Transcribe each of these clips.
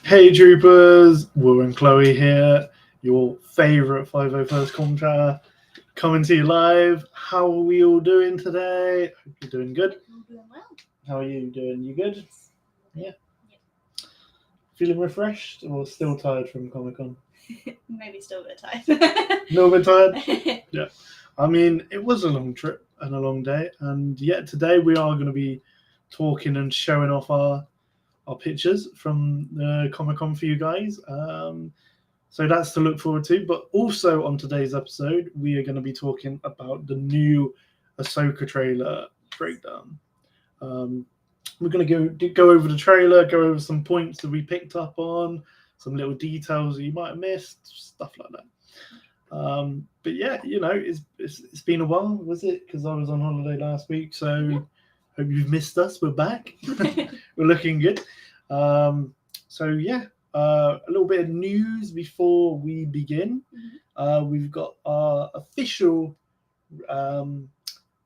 Hey Troopers, Will and Chloe here, your favourite 501st contractor, coming to you live. How are we all doing today? Hope you're doing good. I'm doing well. How are you doing? You good? Yes. Yeah. Feeling refreshed or still tired from Comic Con? Maybe still a bit tired. No bit tired? Yeah. I mean, it was a long trip and a long day, and yet today we are going to be talking and showing off our pictures from the Comic Con for you guys. So that's to look forward to. But also on today's episode, we are going to be talking about the new Ahsoka trailer breakdown. We're going to go over the trailer, go over some points that we picked up on, some little details that you might have missed, stuff like that. But yeah, you know, it's been a while, was it? Because I was on holiday last week, so hope you've missed us. We're back. We're looking good. So yeah, a little bit of news before we begin. We've got our official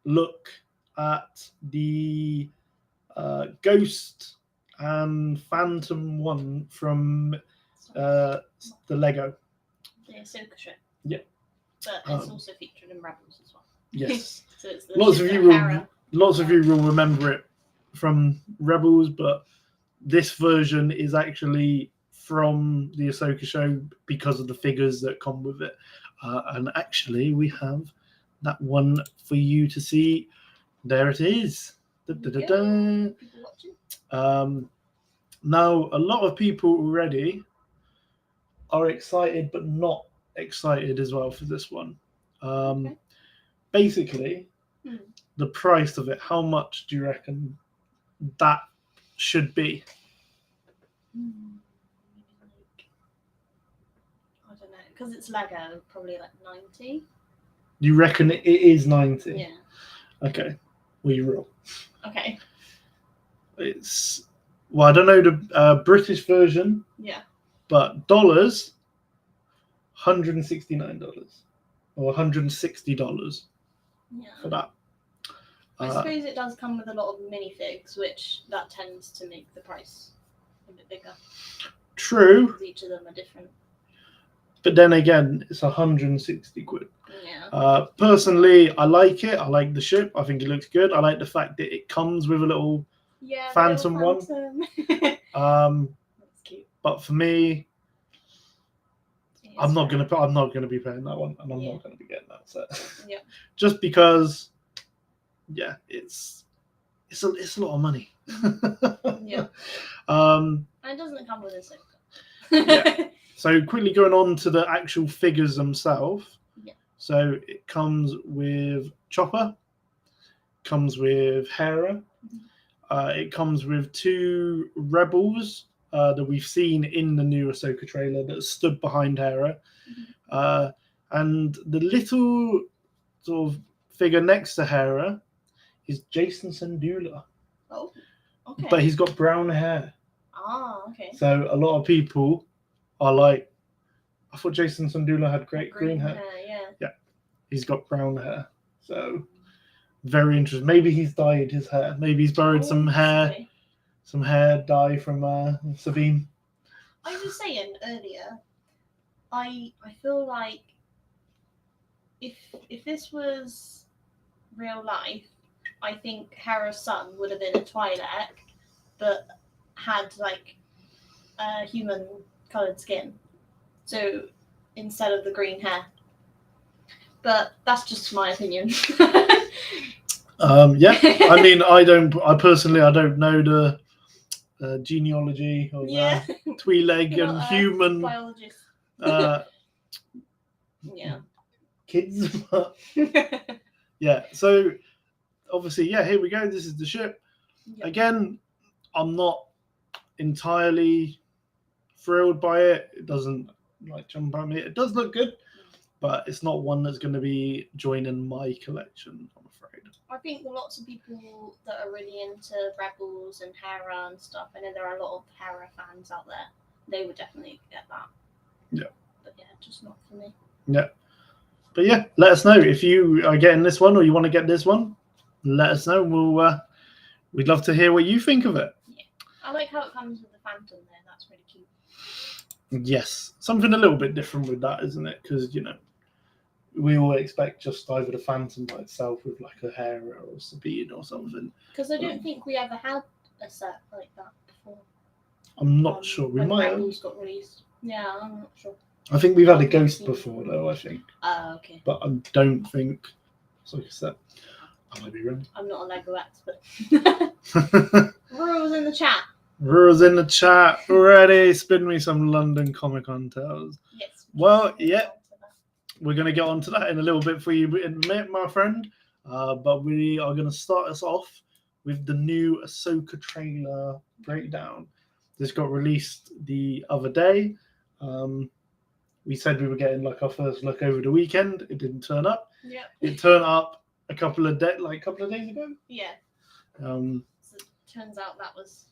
look at the Ghost and Phantom one from the Lego. The Ahsoka ship. Yeah. But it's also featured in Rebels as well. Yes. So it's the lots of you will remember it from Rebels, but this version is actually from the Ahsoka show because of the figures that come with it. And actually, we have that one for you to see. There it is. Now, a lot of people already are excited, but not excited as well for this one. Basically, the price of it, how much do you reckon that should be? I don't know, because it's Lego, probably like 90. You reckon it is 90? Yeah. Okay, well, you're wrong. Okay. It's, well, I don't know the British version. Yeah. But dollars, $169 or $160 for that. I suppose it does come with a lot of minifigs, which that tends to make the price a bit bigger. True. Because each of them are different. But then again, it's 160 quid. Yeah. Personally, I like it. I like the ship. I think it looks good. I like the fact that it comes with a little Phantom one. That's cute. But for me, I'm not gonna be paying that one, and I'm not gonna be getting that set. Yeah. Just because, yeah, it's a lot of money. Yeah. And it doesn't come with a Ahsoka. Yeah. So quickly going on to the actual figures themselves. Yeah. So it comes with Chopper, comes with Hera, it comes with two Rebels that we've seen in the new Ahsoka trailer that stood behind Hera, and the little sort of figure next to Hera is Jason Sandula. Oh, okay. But he's got brown hair. Ah, okay. So a lot of people are like, I thought Jason Sandula had great green hair. Yeah, he's got brown hair. So very interesting. Maybe he's dyed his hair. Maybe he's borrowed some hair dye from Sabine. I was saying earlier, I feel like if this was real life, I think Hera's son would have been a Twi'lek, but had like a human coloured skin. So instead of the green hair. But that's just my opinion. Yeah, I mean, I personally don't know the genealogy of Twi'lek and human biologist. Kids. Yeah, so obviously, yeah, here we go. This is the ship. Yeah. Again, I'm not entirely thrilled by it. It doesn't like jump at me. It does look good, but it's not one that's going to be joining my collection, I'm afraid. I think lots of people that are really into Rebels and Hera and stuff, I know there are a lot of Hera fans out there, they would definitely get that. Yeah. But yeah, just not for me. Yeah. But yeah, let us know if you are getting this one or you want to get this one. Let us know. We'd love to hear what you think of it. Yeah. I like how it comes with the the Phantom there. That's really cute. Yes, something a little bit different with that, isn't it? Because we all expect just either the Phantom by itself with like a hair or Sabine or something. Because I don't think we ever had a set like that before. I'm not sure. We when might have. Rebels got released. Yeah, I'm not sure. I think we've had a Ghost before, though. I think. Okay. But I don't think. So like I said, I might be wrong. I'm not a Lego expert. Rules in the chat. Rules in the chat already. Spin me some London Comic Con tales. Yes. Well, yeah. We're going to get onto that in a little bit for you in a minute, my friend. But we are going to start us off with the new Ahsoka trailer breakdown. This got released the other day. We said we were getting like our first look over the weekend. It didn't turn up. Yeah. It turned up a couple of days ago. Yeah. So it turns out that was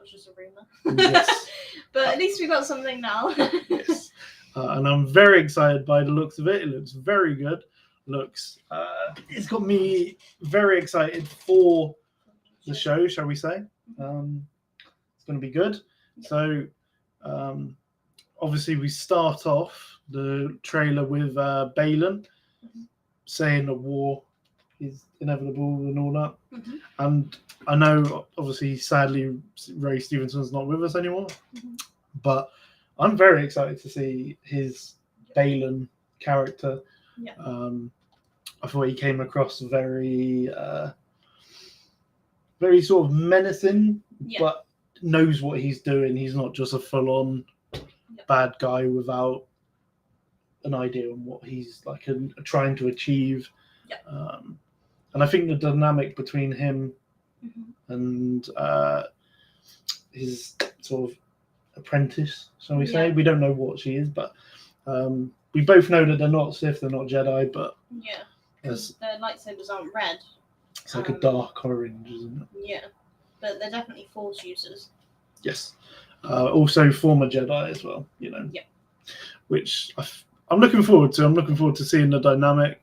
just a rumor. Yes. But at least we got something now. Yes. And I'm very excited by the looks of it. It looks very good. It's got me very excited for the show, shall we say. It's going to be good. Yeah. So, obviously, we start off the trailer with Balin saying that war is inevitable and all that. And I know, obviously, sadly, Ray Stevenson's not with us anymore. But I'm very excited to see his Balin character. Yeah. I thought he came across very sort of menacing, but knows what he's doing. He's not just a full-on bad guy without an idea on what he's like trying to achieve. And I think the dynamic between him and his sort of apprentice, shall we say? We don't know what she is, but we both know that they're not Sith, they're not Jedi, but their lightsabers aren't red. It's like a dark orange, isn't it? Yeah, but they're definitely Force users. Yes. Also former Jedi as well, which I'm looking forward to. I'm looking forward to seeing the dynamic.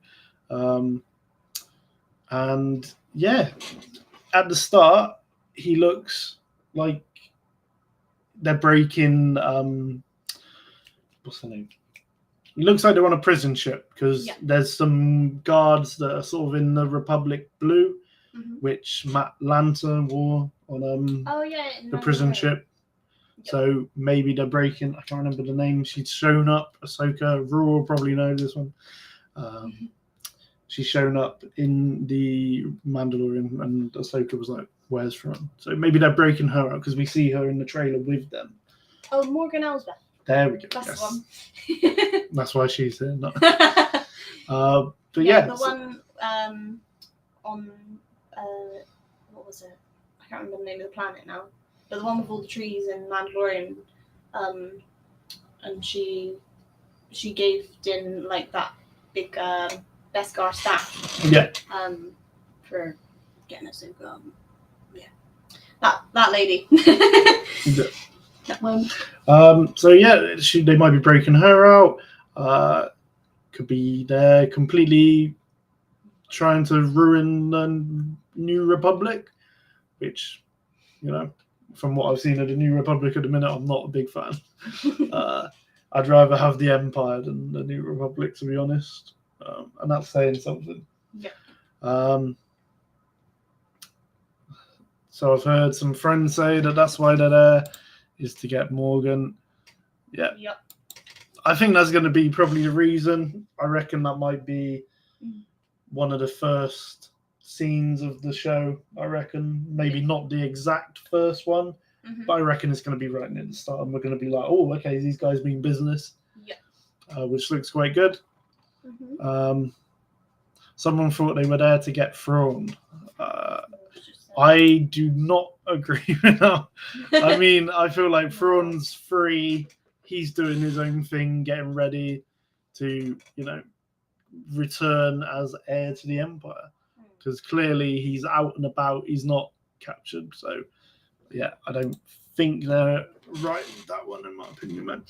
And yeah, at the start, he looks like they're breaking. What's the name? It looks like they're on a prison ship because there's some guards that are sort of in the Republic blue, which Matt Lanter wore on the prison ship. So maybe they're breaking. I can't remember the name. She's shown up. Ahsoka. Raw will probably know this one. She's shown up in the Mandalorian, and Ahsoka was like, "Where's from?" So maybe they're breaking her out because we see her in the trailer with them. Oh, Morgan Elsbeth. There we go. That's the one. That's why she's here. But the one on what was it? I can't remember the name of the planet now. But the one with all the trees in Mandalorian, and she gave Din like that big Beskar staff. Yeah. For getting us so that lady. That one. So yeah, they might be breaking her out. Could be they're completely trying to ruin the New Republic, which, from what I've seen of the New Republic at the minute, I'm not a big fan. I'd rather have the Empire than the New Republic, to be honest. And that's saying something. Yeah. So I've heard some friends say that that's why they're there, is to get Morgan. Yeah. Yep. I think that's going to be probably the reason. I reckon that might be one of the first scenes of the show. I reckon maybe not the exact first one, but I reckon it's going to be right near the start, and we're going to be like, "Oh, okay, these guys mean business." Yeah. Which looks quite good. Someone thought they were there to get Thrawn. I do not agree with that. I mean, I feel like Thrawn's free. He's doing his own thing, getting ready to, return as heir to the Empire. Because clearly he's out and about. He's not captured. So, yeah, I don't think they're right with that one, in my opinion, man.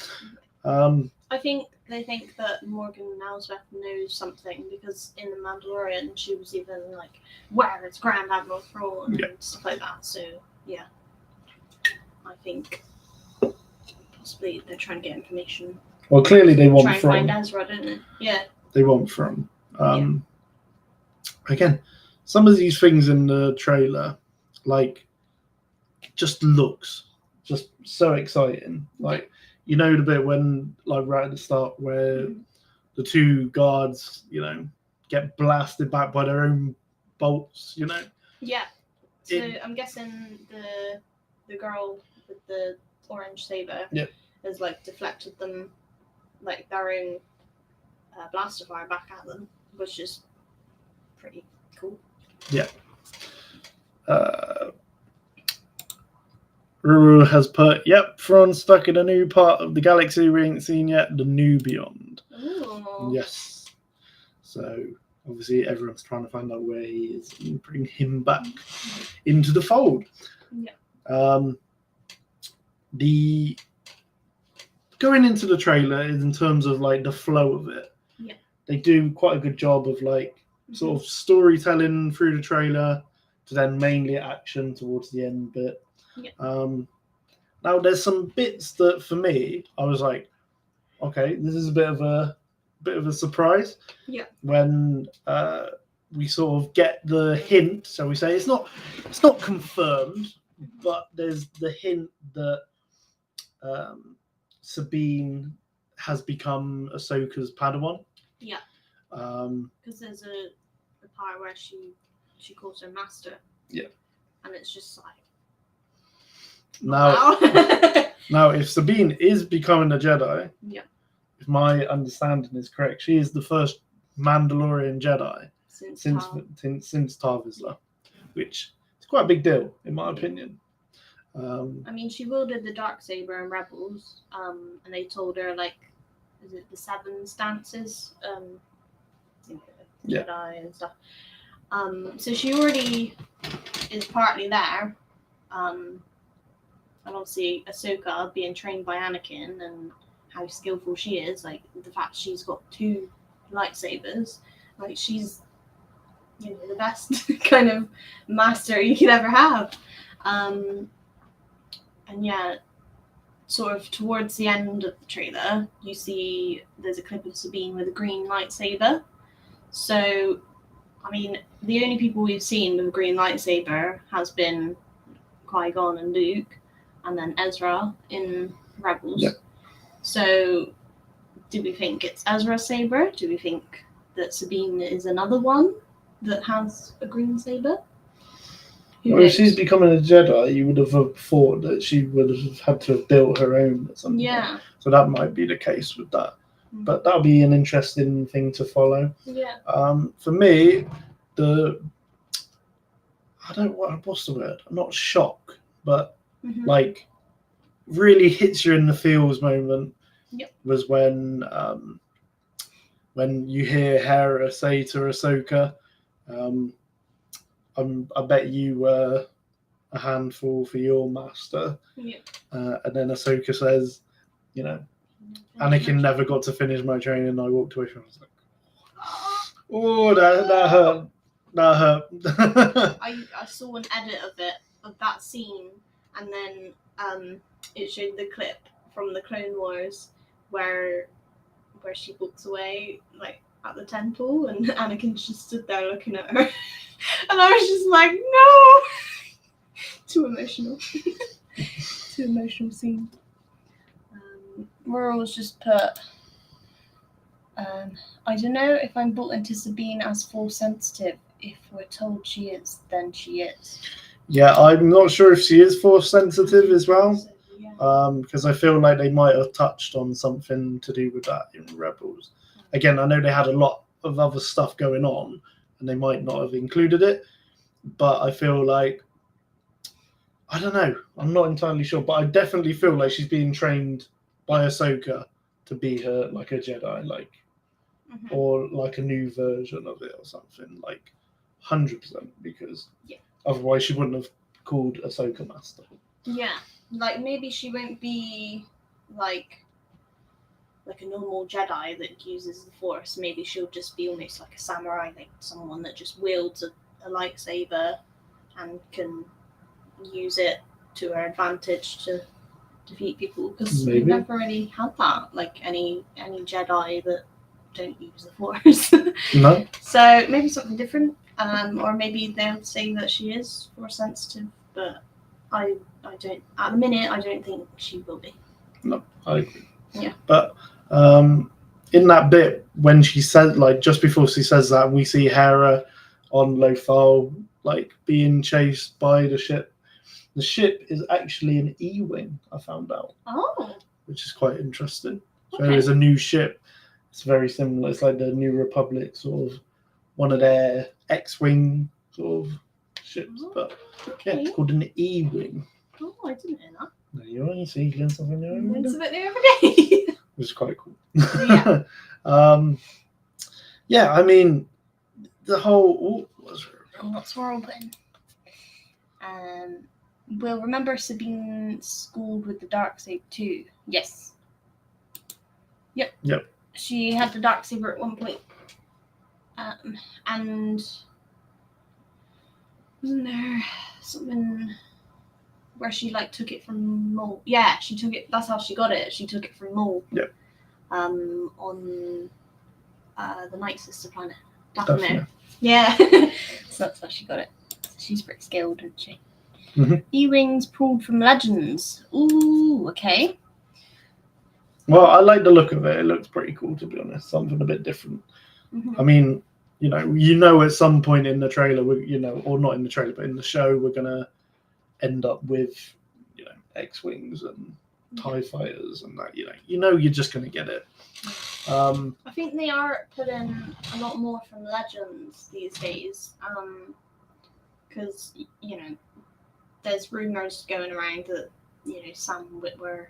I think they think that Morgan Elsbeth knows something because in the Mandalorian she was even like, "Where is Grand Admiral Thrawn?" and stuff like that. So yeah, I think possibly they're trying to get information. Well, clearly they want Try and from. find Ezra, don't they? Yeah. They want from. Again, some of these things in the trailer, like, just looks just so exciting. Like, you know, the bit when, like, right at the start where the two guards, you know, get blasted back by their own bolts, you know. Yeah. So I'm guessing the girl with the orange saber has like deflected them, like their own blaster fire back at them, which is pretty cool. Yeah. Ruru has put, yep, Thrawn's stuck in a new part of the galaxy we ain't seen yet, the New Beyond. Ooh. Yes. So obviously everyone's trying to find out where he is and bring him back into the fold. Yeah. The going into the trailer is in terms of like the flow of it. Yeah. They do quite a good job of like sort of storytelling through the trailer to then mainly action towards the end bit. Yeah. Now there's some bits that for me I was like, okay, this is a bit of a surprise. Yeah. When we sort of get the hint, so we say it's not confirmed, but there's the hint that Sabine has become Ahsoka's Padawan. Yeah. Because there's a part where she calls her master. Yeah. And it's just like. Now, wow. Now, if Sabine is becoming a Jedi, if my understanding is correct, she is the first Mandalorian Jedi since Tar Vizsla, which is quite a big deal in my opinion. I mean, she wielded the Darksaber in Rebels, and they told her like, is it the 7 stances, Jedi and stuff. So she already is partly there. And obviously Ahsoka being trained by Anakin and how skillful she is, like the fact she's got 2 lightsabers, like she's, you know, the best kind of master you could ever have. And yeah, sort of towards the end of the trailer, you see there's a clip of Sabine with a green lightsaber. So, I mean, the only people we've seen with a green lightsaber has been Qui-Gon and Luke, and then Ezra in Rebels. Yep. So, do we think it's Ezra's saber? Do we think that Sabine is another one that has a green saber? Well, if she's becoming a Jedi, you would have thought that she would have had to have built her own at some point. So that might be the case with that. Mm-hmm. But that'll be an interesting thing to follow. Yeah. For me, what's the word? Not shock, but like really hits you in the feels moment was when you hear Hera say to Ahsoka, I bet you were a handful for your master. Yeah. And then Ahsoka says, you know, Anakin never got to finish my training. I walked away from it. I was like, oh, that hurt. That hurt. I saw an edit of that scene, and then it showed the clip from the Clone Wars where she walks away like at the temple, and Anakin just stood there looking at her. And I was just like, no! Too emotional. Too emotional scene. Morrill's just put, I don't know if I'm bought into Sabine as Force sensitive. If we're told she is, then she is. Yeah, I'm not sure if she is Force sensitive as well. Because I feel like they might have touched on something to do with that in Rebels. Again, I know they had a lot of other stuff going on, and they might not have included it, but I feel like, I don't know, I'm not entirely sure, but I definitely feel like she's being trained by Ahsoka to be her, like a Jedi, like, or like a new version of it or something, like 100%, because otherwise she wouldn't have called Ahsoka Master. Yeah, like maybe she won't be like a normal Jedi that uses the Force. Maybe she'll just be almost like a samurai, like someone that just wields a lightsaber and can use it to her advantage to defeat people, because Maybe. we've never really had that, like any Jedi that don't use the Force. No. So maybe something different, or maybe they'll say that she is Force sensitive, but I don't. At the minute, I don't think she will be. No, I agree. Yeah. But in that bit when she said, like, just before she says that, we see Hera on Lothal, like, being chased by the ship. The ship is actually an E-wing, I found out. Oh. Which is quite interesting. So Okay. it's a new ship. It's very similar. It's like the New Republic, sort of one of their X-wing sort of ships. But yeah, it's called an E-wing. Oh, I didn't know that. There you are. You see, you learn something new. Learn something new every day. Which is quite cool. Yeah. Yeah, I mean, the whole... What's we're open? Will remember Sabine schooled with the dark saber too. Yes. Yep. She had the dark saber at one point. And wasn't there something where she like took it from Maul? Yeah, she took it. That's how she got it. She took it from Maul. Yep. On the Night Sister planet. Definitely. Yeah. So that's how she got it. She's pretty skilled, isn't she? Mm-hmm. E-wings pulled from Legends. Ooh, okay. Well, I like the look of it. It looks pretty cool, to be honest. Something a bit different. Mm-hmm. I mean, you know, at some point in the trailer, or not in the trailer, but in the show, we're gonna end up with, X-wings and TIE fighters and that. You're just gonna get it. I think they are putting a lot more from Legends these days. Because there's rumors going around that Sam Witwer,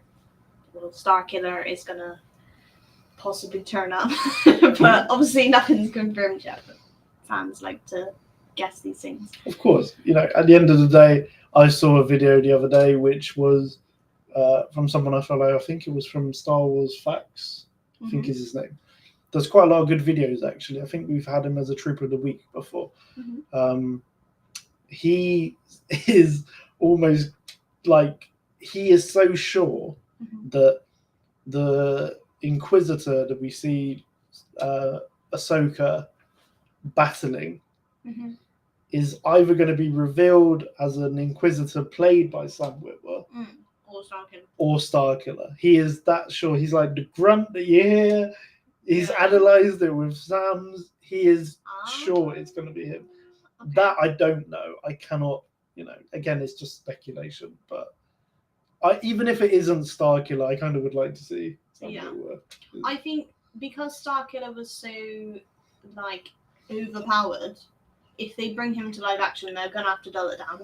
little Starkiller, is gonna possibly turn up, but obviously nothing's confirmed yet. But fans like to guess these things. Of course, at the end of the day, I saw a video the other day which was from someone I follow. I think it was from Star Wars Facts. I think is his name. There's quite a lot of good videos actually. I think we've had him as a Trooper of the Week before. Mm-hmm. He is almost like he is so sure that the Inquisitor that we see Ahsoka battling is either going to be revealed as an Inquisitor played by Sam Witwer or Starkiller. He is that sure. He's like the grunt that you hear. He's analysed it with Sam's. He is sure it's going to be him. Okay. That I don't know. I cannot, again, it's just speculation. But even if it isn't Starkiller, I kind of would like to see something. I think because Starkiller was so, overpowered, if they bring him to live action, they're going to have to dull it down.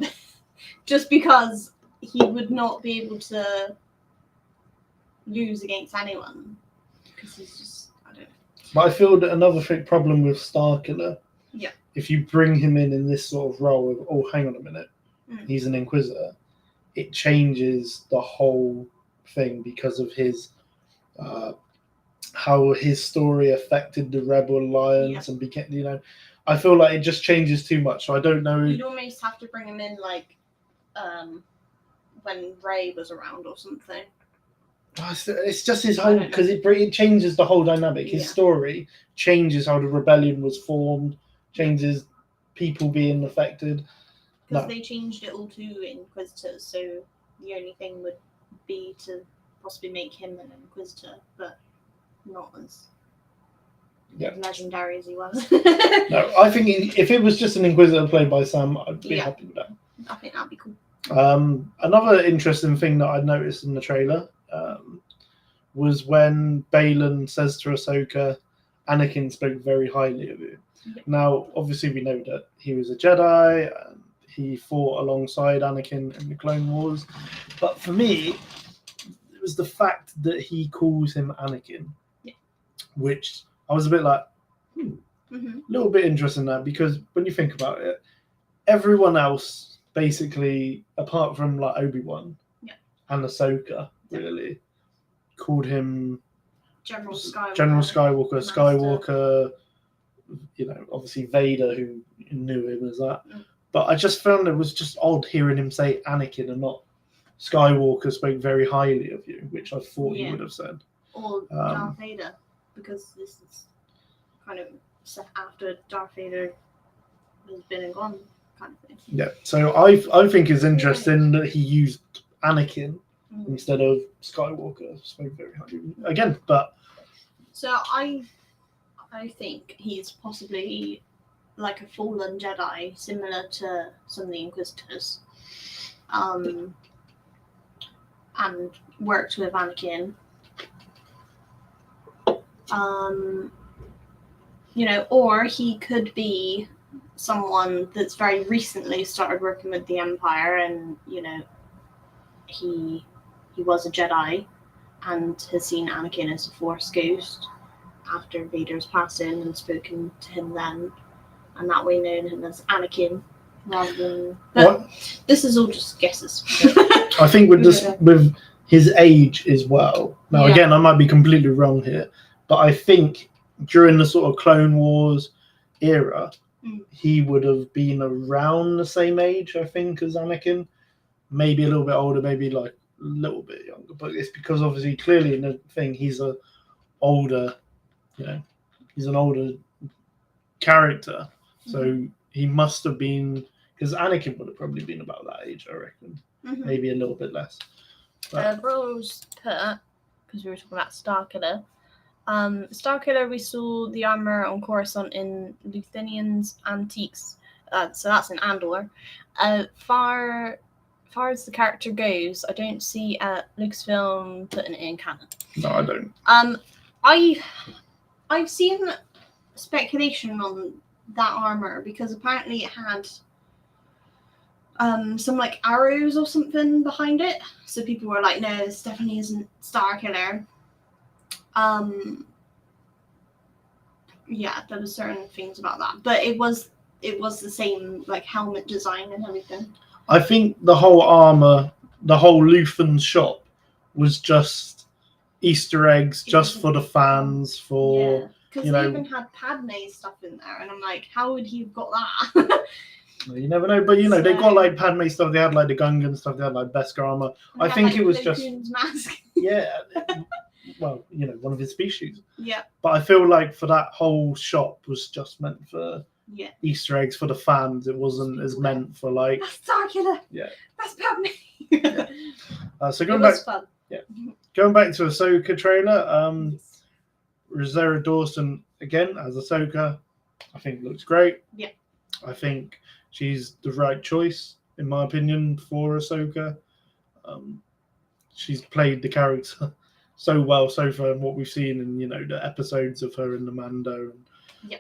Just because he would not be able to lose against anyone. Because he's just, I don't know. But I feel that another problem with Starkiller, if you bring him in this sort of role of, hang on a minute, he's an Inquisitor, it changes the whole thing because of his how his story affected the Rebel Alliance and became, I feel like it just changes too much. So I don't know. You'd almost have to bring him in when Rey was around or something. It's just his whole, because it changes the whole dynamic. His story changes how the rebellion was formed, changes people being affected. Because they changed it all to Inquisitors, so the only thing would be to possibly make him an Inquisitor, but not as legendary as he was. No, I think if it was just an Inquisitor played by Sam, I'd be happy with that. I think that'd be cool. Another interesting thing that I noticed in the trailer was when Baylan says to Ahsoka, Anakin spoke very highly of you. Yeah. Now, obviously, we know that he was a Jedi and he fought alongside Anakin in the Clone Wars. But for me, it was the fact that he calls him Anakin, which I was a bit like, a little bit interested in that, because when you think about it, everyone else, basically, apart from Obi-Wan and Ahsoka, really, called him General Skywalker. Skywalker, obviously Vader, who knew him as that. But I just found it was just odd hearing him say Anakin and not Skywalker spoke very highly of you, which I thought he Yeah. would have said. Or Darth Vader, because this is kind of set after Darth Vader has been and gone, kind of thing. Yeah. So I think it's interesting that he used Anakin instead of Skywalker. Spoke very highly again, but so I think he's possibly like a fallen Jedi, similar to some of the Inquisitors, and worked with Anakin. Or he could be someone that's very recently started working with the Empire, and he was a Jedi and has seen Anakin as a Force ghost after Vader's passing and spoken to him then, and that way known him as Anakin rather than. But this is all just guesses. I think with his age as well. Now again, I might be completely wrong here, but I think during the sort of Clone Wars era, he would have been around the same age, I think, as Anakin. Maybe a little bit older, maybe like a little bit younger. But it's because obviously, clearly in the thing, he's an older character. So he must have been, because Anakin would have probably been about that age, I reckon. Maybe a little bit less. Rose put, because we were talking about Starkiller. Starkiller, we saw the armor on Coruscant in Luthinian's Antiques. So that's in Andor. Far as the character goes, I don't see Lucasfilm putting it in canon. No, I don't. I've seen speculation on that armor because apparently it had some like arrows or something behind it. So people were like, no, this definitely isn't Starkiller. Yeah, there was certain things about that, but it was the same like helmet design and everything. I think the whole armor, the whole Luthen shop, was just Easter eggs, just for the fans. For because they even had Padme stuff in there, and I'm like, how would he have got that? You never know, but they got like Padme stuff. They had like the Gungan stuff. They had like Beskar armor. I think it was just mask. Yeah. Well, one of his species. Yeah. But I feel like for that whole shop was just meant for Easter eggs for the fans. It wasn't as meant for like. That's Starkiller. Yeah. That's Padme. So going back. Fun. Yeah. Going back to Ahsoka trailer. Rosario Dawson again as Ahsoka, I think looks great. Yeah. I think she's the right choice in my opinion for Ahsoka. She's played the character so well so far in what we've seen in the episodes of her in the Mando and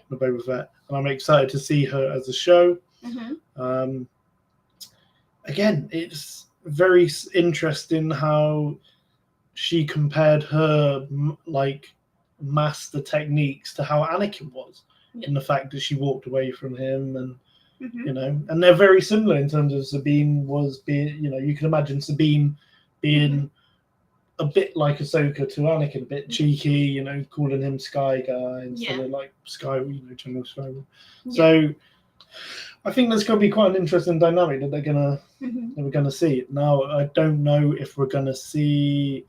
the Boba Fett, and I'm excited to see her as a show. Again, it's very interesting how she compared her like master techniques to how Anakin was, in the fact that she walked away from him, and and they're very similar in terms of Sabine was being, you can imagine Sabine being a bit like Ahsoka to Anakin, a bit cheeky, calling him Sky Guy instead of like Sky, General Sky. So I think there's going to be quite an interesting dynamic that we're gonna see. Now I don't know if we're gonna see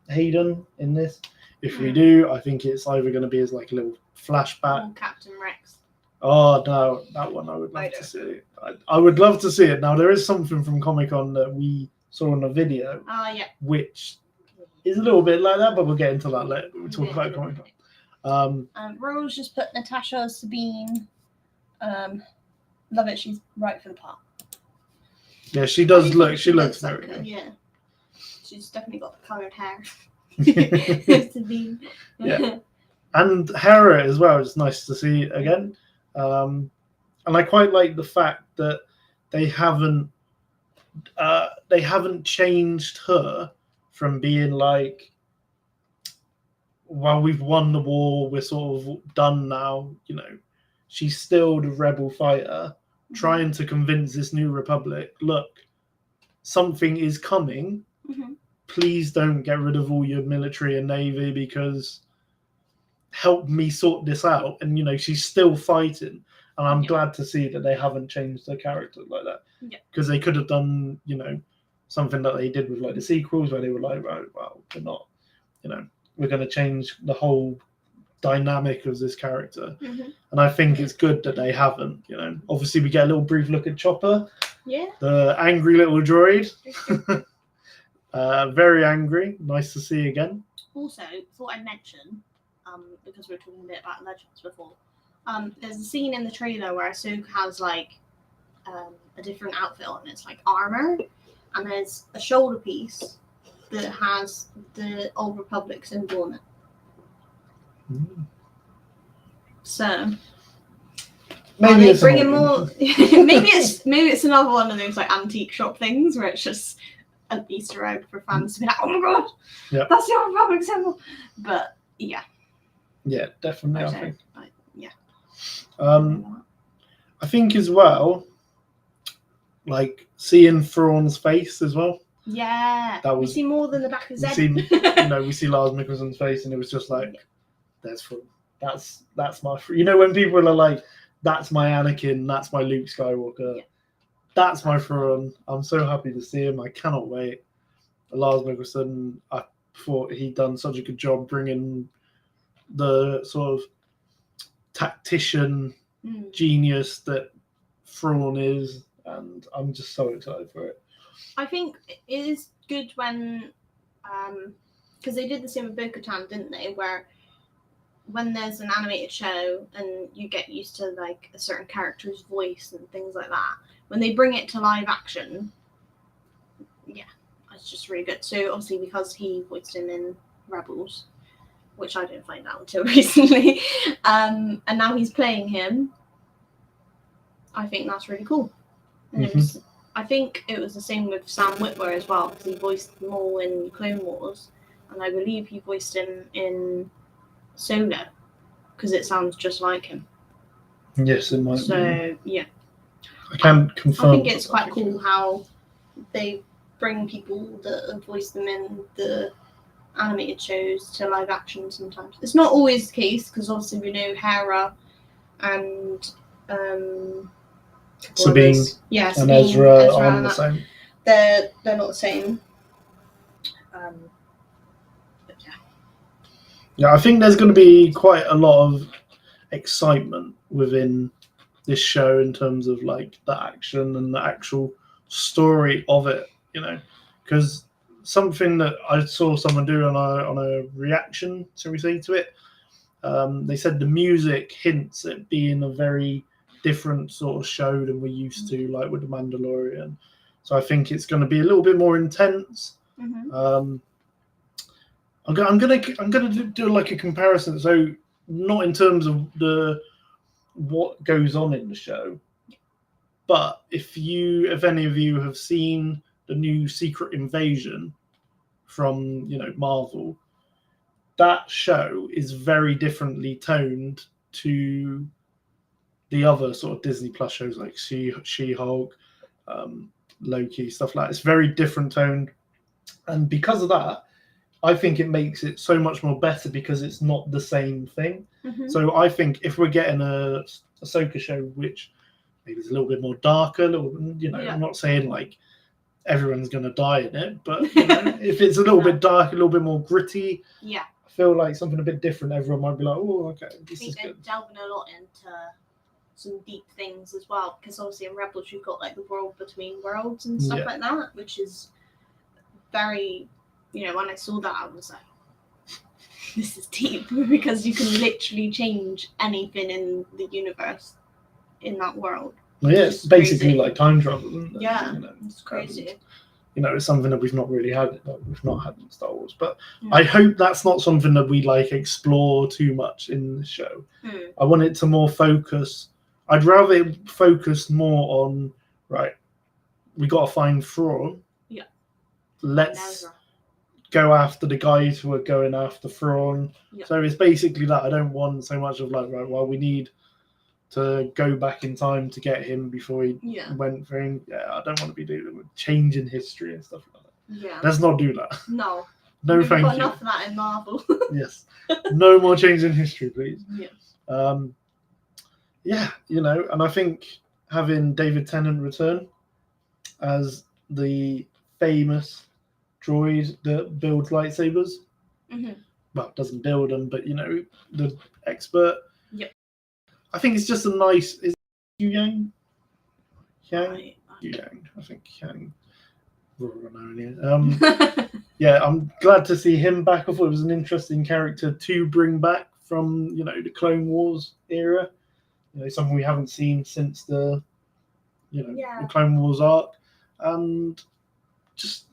Hayden in this. If we do, I think it's either going to be as like a little flashback. Or Captain Rex. Oh no, that one I would love to see. I would love to see it. Now there is something from Comic-Con that we saw in a video, which is a little bit like that, but we'll get into that later. We'll talk about Comic-Con. Rose just put Natasha Sabine. Love it. She's right for the part. Yeah, she does look. She looks very good. Yeah, she's definitely got the coloured hair. Sabine. Yeah. And Hera as well. It's nice to see again, and I quite like the fact that they haven't changed her from being like, well, we've won the war, we're sort of done now. She's still the rebel fighter, trying to convince this new republic, look, something is coming. Please don't get rid of all your military and navy because help me sort this out. And she's still fighting, And I'm Yeah. glad to see that they haven't changed their character like that. Yeah. Because they could have done, something that they did with like the sequels where they were like, right, well, we're not, we're going to change the whole dynamic of this character. Mm-hmm. And I think it's good that they haven't. Obviously we get a little brief look at Chopper, the angry little droid. Very angry. Nice to see again. Also, thought I'd mention, because we were talking a bit about Legends before, there's a scene in the trailer where Ahsoka has like a different outfit on. It's like armor, and there's a shoulder piece that has the Old Republic symbol on it. So maybe it's bringing more. maybe it's another one of those like antique shop things where it's just an Easter egg for fans to be like, oh my god, that's the Old Republic symbol. But yeah, definitely. I think. Yeah. I think as well, like seeing Thrawn's face as well. Yeah, we see more than the back of his head. We see Lars Mikkelsen's face, and it was just like, there's Thrawn. That's my. When people are like, that's my Anakin, that's my Luke Skywalker, that's my Thrawn. I'm so happy to see him. I cannot wait. Lars Mikkelsen, I thought he'd done such a good job bringing the sort of tactician genius that Thrawn is, and I'm just so excited for it. I think it is good when, because they did the same with Bo-Katan, didn't they? Where when there's an animated show and you get used to like a certain character's voice and things like that, when they bring it to live action, it's just really good. So obviously because he voiced him in Rebels, which I didn't find out until recently, and now he's playing him, I think that's really cool. And I think it was the same with Sam Witwer as well, because he voiced Maul in Clone Wars, and I believe he voiced him in Solo, because it sounds just like him. Yes, it might be. So, yeah. I can't confirm. I think it's quite cool how they bring people that have voiced them in the animated shows to live action sometimes. It's not always the case, because obviously we know Hera and Sabine and Ezra aren't the same. They're not the same. But yeah, I think there's going to be quite a lot of excitement within this show in terms of like the action and the actual story of it, because something that I saw someone do on a reaction, shall we say, to it, they said the music hints at being a very different sort of show than we're used to, like with The Mandalorian. So I think it's going to be a little bit more intense. I'm gonna do like a comparison. So not in terms of what goes on in the show, but if any of you have seen the new Secret Invasion from Marvel, that show is very differently toned to the other sort of Disney Plus shows like She-Hulk, Loki, stuff like that. It's very different toned, and because of that, I think it makes it so much more better because it's not the same thing. So I think if we're getting a Ahsoka show which maybe is a little bit more darker, I'm not saying like everyone's going to die in it, but if it's a little bit dark, a little bit more gritty, I feel like something a bit different, everyone might be like, oh, okay, this is good. They're delving a lot into some deep things as well, because obviously in Rebels you've got like the world between worlds and stuff like that, which is very, when I saw that I was like, this is deep, because you can literally change anything in the universe in that world. Well, yeah, it's basically like time travel, isn't it? Yeah, it's crazy. It's something that we've not really had. We've not had in Star Wars, but I hope that's not something that we like explore too much in the show. I want it to more focus. I'd rather it focus more on we got to find Thrawn. Yeah. Let's go after the guys who are going after Thrawn. Yeah. So it's basically that. I don't want so much of we need to go back in time to get him before he went for him. Yeah, I don't want to be doing with changing history and stuff like that. Yeah. Let's not do that. No. No, We've thank got you. Enough of that in Marvel. Yes. No more changing history, please. Yeah. yeah, and I think having David Tennant return as the famous droid that builds lightsabers, well, doesn't build them, but the expert. Yep. I think it's just a nice. Is it Yu Yang? Right. Yu Yang. I think Yang. Yeah, I'm glad to see him back. I thought it was an interesting character to bring back from the Clone Wars era. Something we haven't seen since the the Clone Wars arc, and just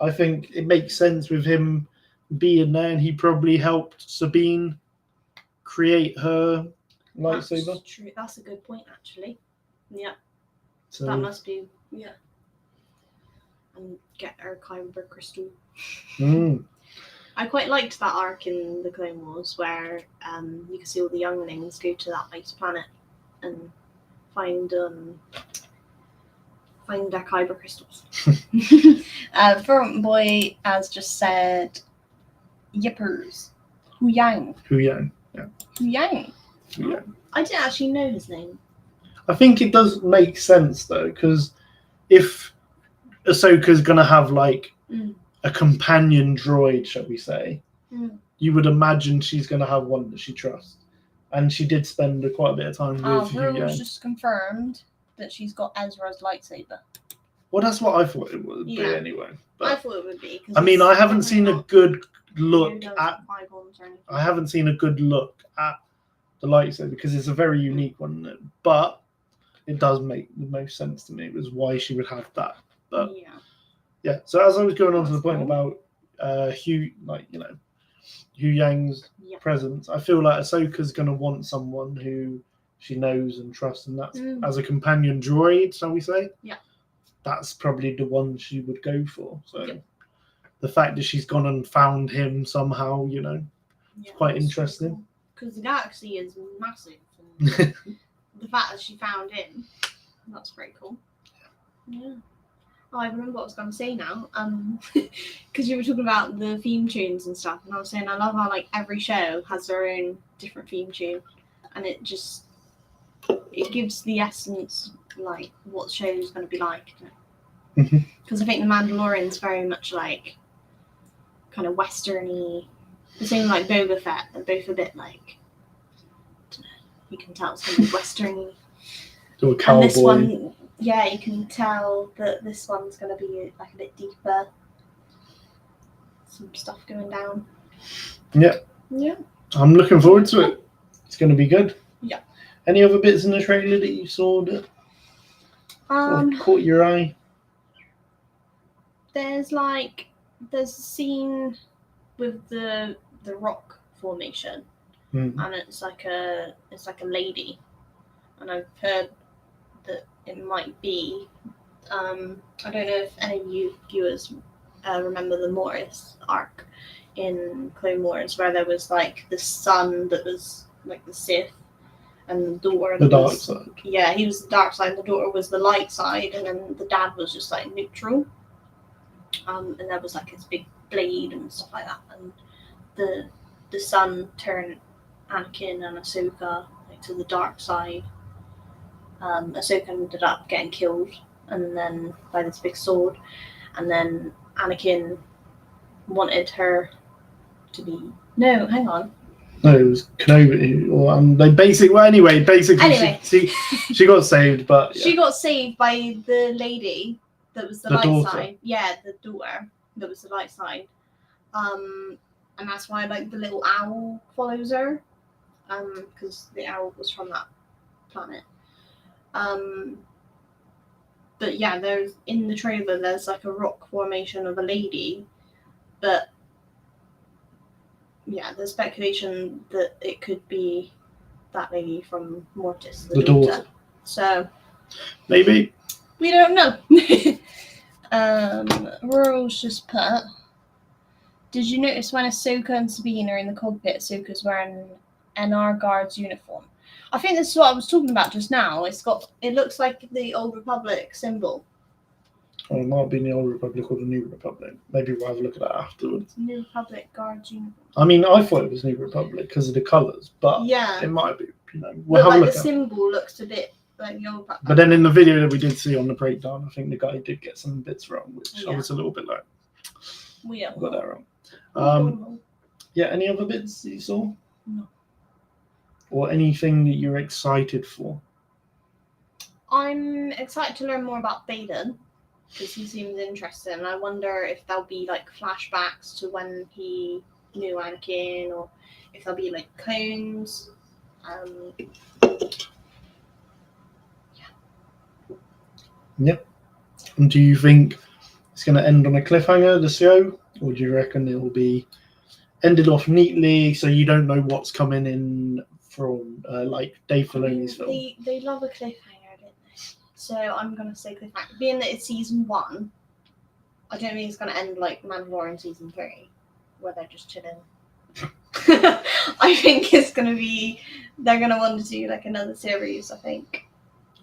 I think it makes sense with him being there, and he probably helped Sabine create her lightsaber. That's true. That's a good point, actually. Yeah. So that must be and get her kyber crystal. I quite liked that arc in the Clone Wars where you could see all the younglings go to that ice planet and find their kyber crystals. Front Boy has just said yippers. Hu Yang. Hu Yang. Yeah. Hu Yang. Hu Yang. I didn't actually know his name. I think it does make sense though, because if Ahsoka's gonna have like a companion droid, shall we say, you would imagine she's gonna have one that she trusts, and she did spend quite a bit of time with Hu Yang. Rule's just confirmed that she's got Ezra's lightsaber. Well, that's what I thought it would be anyway. But, I thought it would be. I mean, I haven't seen a good look at. I haven't seen a good look at the lightsaber because it's a very unique one, but it does make the most sense to me. It was why she would have that. But yeah. So as I was going on to the point about Hu Yang's presence, I feel like Ahsoka's going to want someone who she knows and trusts, and that's as a companion droid, shall we say? Yeah. That's probably the one she would go for. So the fact that she's gone and found him somehow, it's quite interesting. Because the galaxy is massive. And the fact that she found him, that's very cool. Yeah. Oh, I remember what I was going to say now. Because you were talking about the theme tunes and stuff, and I was saying I love how like every show has their own different theme tune, and it gives the essence like what the show is going to be like. Because I think the Mandalorian's very much like kind of westerny. The same like Boba Fett, they're both a bit like, I don't know, you can tell it's going to be westerny. To a cowboy. And this one, you can tell that this one's going to be like a bit deeper. Some stuff going down. Yeah. I'm looking forward to it. It's going to be good. Yeah. Any other bits in the trailer that you saw that caught your eye? There's a scene with the rock formation, and it's like a lady, and I've heard that it might be. I don't know if any of you viewers remember the Morris arc in Clone Wars, where there was like the son that was like the Sith, and the daughter the dark side. Yeah, he was the dark side. The daughter was the light side, and then the dad was just like neutral. And there was like his big blade and stuff like that, and the son turned Anakin and Ahsoka like to the dark side. Ahsoka ended up getting killed, and then by this big sword, and then Anakin wanted her to be hang on. No, it was Kenobi. They basically, she got saved, but she got saved by the lady that was the light daughter. side. Yeah, the daughter that was the light side. And that's why like the little owl follows her, because the owl was from that planet. But yeah, there's in the trailer there's like a rock formation of a lady, but yeah, there's speculation that it could be that lady from Mortis, the daughter. So maybe we don't know. Rural's just put. Did you notice when Ahsoka and Sabine are in the cockpit, Ahsoka's wearing an NR Guard's uniform? I think this is what I was talking about just now. It looks like the Old Republic symbol. Well, it might be in the Old Republic or the New Republic. Maybe we'll have a look at that afterwards. New Republic Guard's uniform. I mean, I thought it was New Republic because of the colours, but yeah, it might be we'll have a like look the at it. symbol looks a bit like the old backpack. But then in the video that we did see on the breakdown, I think the guy did get some bits wrong, which I was a little bit like, We got that wrong. Yeah, any other bits that you saw? No. Or anything that you're excited for? I'm excited to learn more about Baden because he seems interesting. I wonder if there'll be like flashbacks to when he knew Anakin, or if there'll be like clones. Yep. And do you think it's going to end on a cliffhanger, the show, or do you reckon it will be ended off neatly so you don't know what's coming in from like Dave Filoni's film? They love a cliffhanger, don't they? So I'm going to say cliffhanger. Being that it's season 1, I don't think it's going to end like Mandalorian season 3, where they're just chilling. I think it's going to be, they're going to want to do like another series, I think.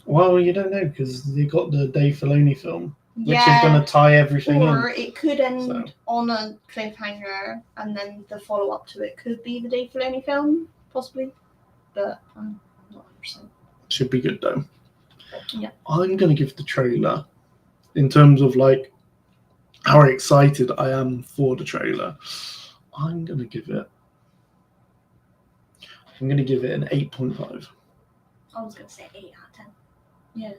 Well, you don't know because they got the Dave Filoni film, which is going to tie everything in. Or it could end on a cliffhanger, and then the follow-up to it could be the Dave Filoni film, possibly. But I'm not 100%. Should be good though. Yeah. I'm going to give the trailer, in terms of like how excited I am for the trailer, I'm going to give it an 8.5. I was going to say 8 out of 10. Yeah.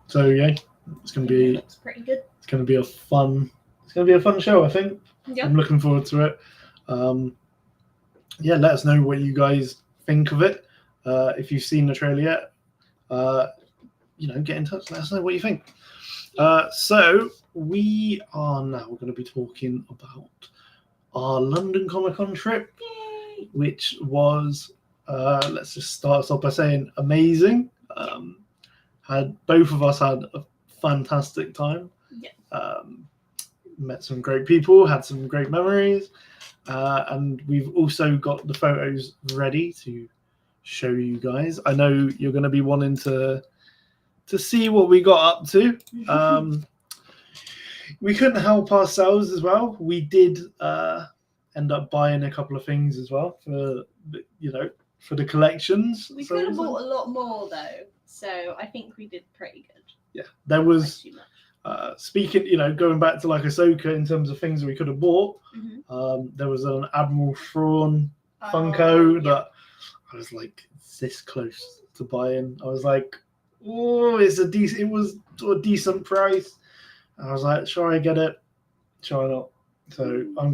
So yeah, it's going to be. Looks pretty good. It's going to be a fun show, I think. Yep. I'm looking forward to it. Yeah, let us know what you guys think of it. If you've seen the trailer yet, get in touch. Let us know what you think. So we are now going to be talking about our London Comic Con trip. Yay! Which was, let's just start us off by saying amazing. Both of us had a fantastic time. Yeah. Met some great people, had some great memories, and we've also got the photos ready to show you guys. I know you're going to be wanting to see what we got up to. We couldn't help ourselves as well. We did end up buying a couple of things as well for the collections. We could have bought a lot more though, so I think we did pretty good. Yeah, there was. Speaking, going back to like Ahsoka in terms of things that we could have bought, there was an Admiral Thrawn Funko that I was like this close to buying. I was like, oh, it was a decent price. And I was like, sure, I get it, sure not. So I'm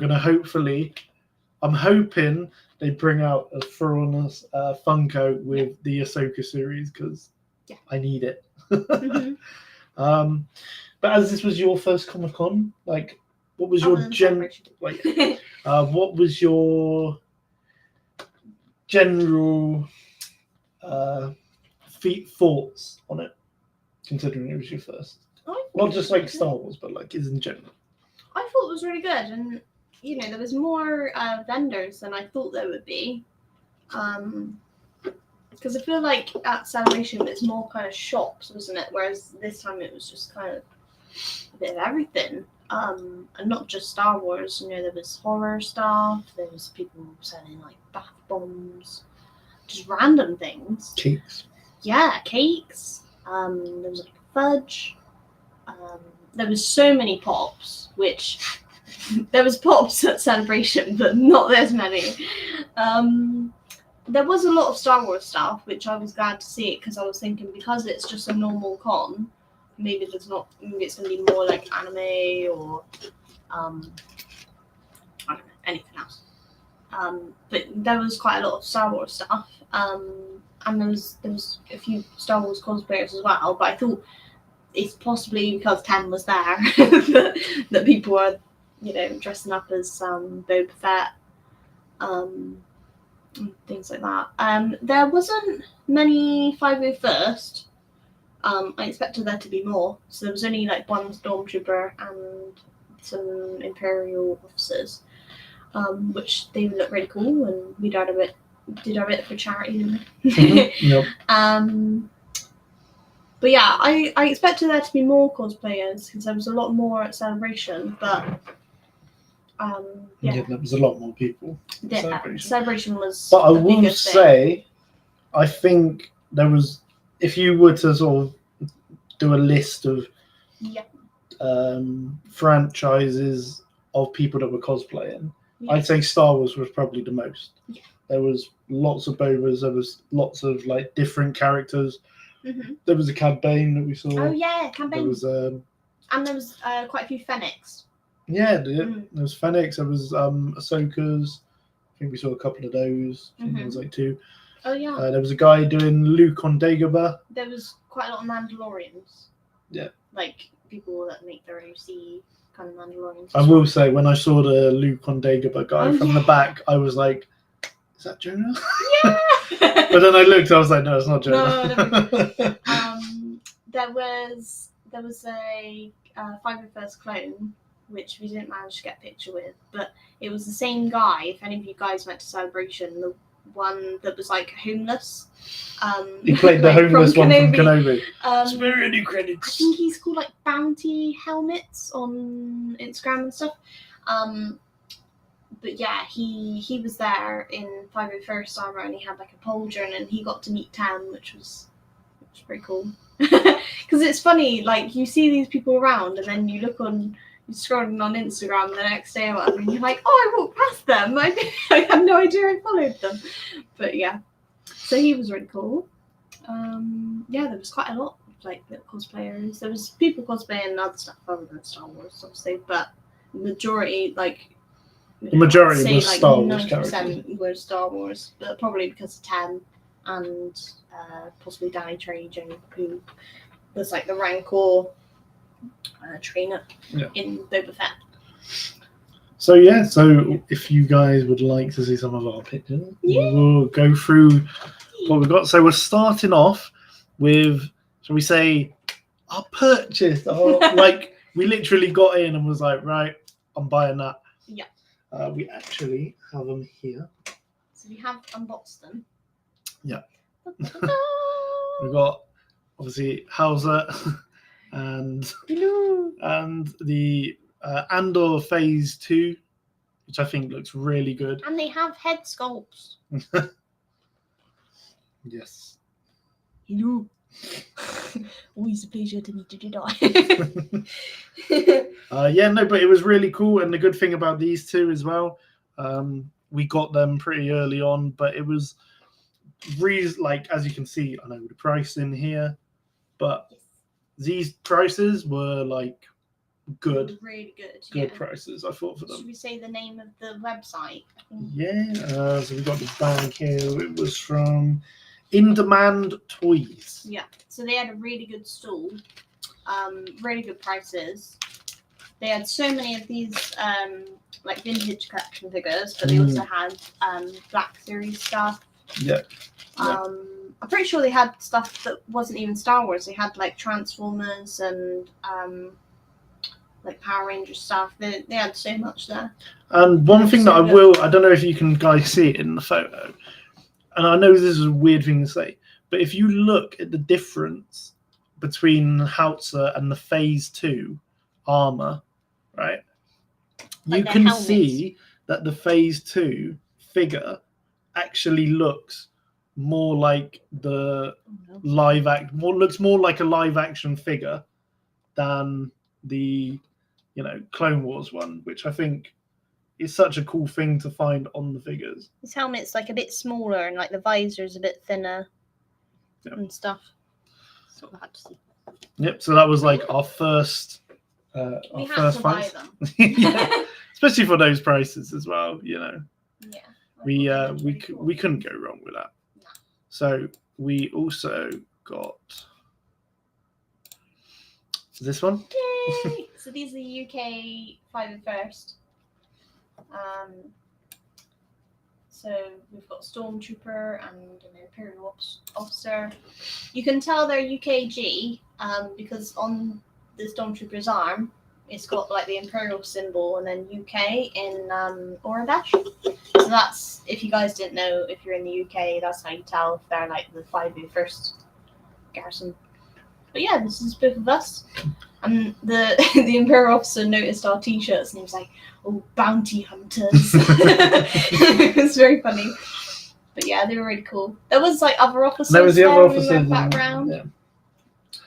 hoping they bring out a Thrawn Funko with the Ahsoka series because I need it. But as this was your first Comic-Con, like, what was your what was your general thoughts on it, considering it was your first? Not just like Star Wars, but like in general. I thought it was really good, and there was more vendors than I thought there would be. Because I feel like at Celebration it's more kind of shops, wasn't it? Whereas this time it was just kind of a bit of everything. And not just Star Wars, there was horror stuff, there was people selling like bath bombs, just random things. Cakes. Yeah, cakes. There was like fudge. There was so many pops, which there was pops at Celebration, but not this many. There was a lot of Star Wars stuff, which I was glad to see because I was thinking because it's just a normal con, maybe it's going to be more like anime or I don't know, anything else. But there was quite a lot of Star Wars stuff, and there was a few Star Wars cosplayers as well. But I thought it's possibly because Tem was there that people were, dressing up as Boba Fett. Things like that. There wasn't many 501st. I expected there to be more. So there was only like one stormtrooper and some Imperial officers, which they looked really cool, and we did our bit for charity, didn't we? Yep. But yeah, I expected there to be more cosplayers because there was a lot more at Celebration, but there was a lot more people. Celebration was. But I will say, I think there was, if you were to sort of do a list of franchises of people that were cosplaying, I'd say Star Wars was probably the most. Yeah. There was lots of Bobas. There was lots of like different characters. Mm-hmm. There was a Cad Bane that we saw. Oh yeah, Cad Bane. There was and there was quite a few Fennecs. Yeah, there was Fennecs. There was Ahsoka's. I think we saw a couple of those. I think there was like 2. Oh yeah. There was a guy doing Luke on Dagobah. There was quite a lot of Mandalorians. Yeah. Like people that make their OC kind of Mandalorians. I will say, when I saw the Luke on Dagobah guy from the back, I was like, "Is that Jonah?" Yeah. But then I looked. I was like, "No, it's not Jonah." No, there was a 501st clone, which we didn't manage to get a picture with, but it was the same guy. If any of you guys went to Celebration, the one that was like homeless. He played the homeless one from Kenobi. Spare any I credits. think he's called like Bounty Helmets on Instagram and stuff. But yeah, he was there in 501st armor, and he had like a pauldron, and he got to meet Tam, which was pretty cool. Because it's funny, like you see these people around, and then you look on. Scrolling on Instagram the next day or whatever, and you're like, oh, I walked past them. I had no idea I followed them. But yeah, so he was really cool. Yeah, there was quite a lot of like little cosplayers. There was people cosplaying other stuff other than Star Wars, obviously, but majority, like the majority say, was like Star Wars 90% characters. were Star Wars, but probably because of Tam and possibly Danny Trajan, who was like the Rancor trainer in Boba Fett. So yeah, if you guys would like to see some of our pictures, we'll go through what we've got. So we're starting off with, shall we say, our purchase. Like we literally got in and was like, right, I'm buying that. Yeah. We actually have them here. So we have unboxed them. Yeah. We've got obviously Hauser. And the Andor Phase 2, which I think looks really good. And they have head sculpts. Yes. Hello. Always a pleasure to meet you, but it was really cool. And the good thing about these two as well, we got them pretty early on, but it was like, as you can see, I know the price in here, but these prices were like good. Really good. Good prices, I thought, for them. Should we say the name of the website? Yeah, so we got the bag here. It was from In Demand Toys. Yeah, so they had a really good stall, really good prices. They had so many of these like vintage collection figures, but they also had Black Series stuff. Yeah. I'm pretty sure they had stuff that wasn't even Star Wars. They had like Transformers and like Power Ranger stuff. They had so much there. And one thing that I don't know if you can guys see it in the photo, and I know this is a weird thing to say, but if you look at the difference between Hauser and the Phase 2 armor, right, like you can see that the Phase 2 figure actually looks more like the looks more like a live action figure than the Clone Wars one, which I think is such a cool thing to find on the figures. His helmet's like a bit smaller and like the visor's a bit thinner and stuff. That's what I had to see. Yep, so that was like our first we had to buy them. Yeah. Especially for those prices as well, Yeah. We couldn't go wrong with that. No. So we also got this one. Yay! So these are the UK 501st. So we've got Stormtrooper and an Imperial officer. You can tell they're UKG because on the Stormtrooper's arm, it's got like the Imperial symbol and then UK in Aurebesh. So that's, if you guys didn't know, if you're in the UK, that's how you tell if they're like the 501st garrison. But yeah, this is both of us. And the Imperial officer noticed our t-shirts and he was like, "Oh, bounty hunters." It's very funny. But yeah, they were really cool. There was like other officers. There was the other officers. We went back around. Yeah.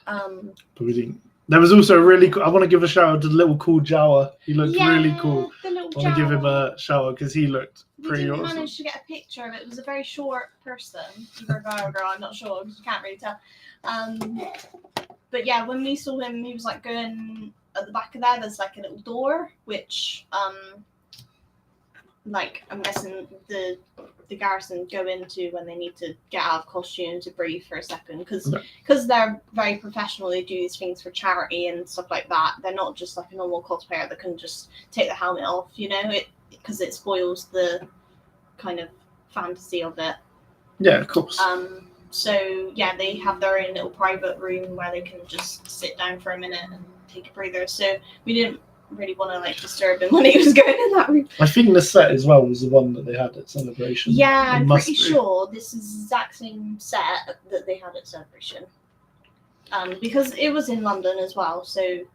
But we didn't. There was also a really cool. I want to give a shout out to the little cool Jawa. He looked really cool. The little I want to give him a shout out because he looked pretty awesome. We didn't manage to get a picture of it. It was a very short person, either a guy or a girl. I'm not sure because you can't really tell. But yeah, when we saw him, he was like going at the back of there. There's like a little door, which like I'm guessing the garrison go into when they need to get out of costume to breathe for a second, because they're very professional. They do these things for charity and stuff like that. They're not just like a normal cosplayer that can just take the helmet off, because it spoils the kind of fantasy of it. Yeah, of course. So yeah, they have their own little private room where they can just sit down for a minute and take a breather. So we didn't really want to like disturb him when he was going in that room. I think the set as well was the one that they had at Celebration. Yeah, I'm pretty sure this is the exact same set that they had at Celebration. Because it was in London as well, so it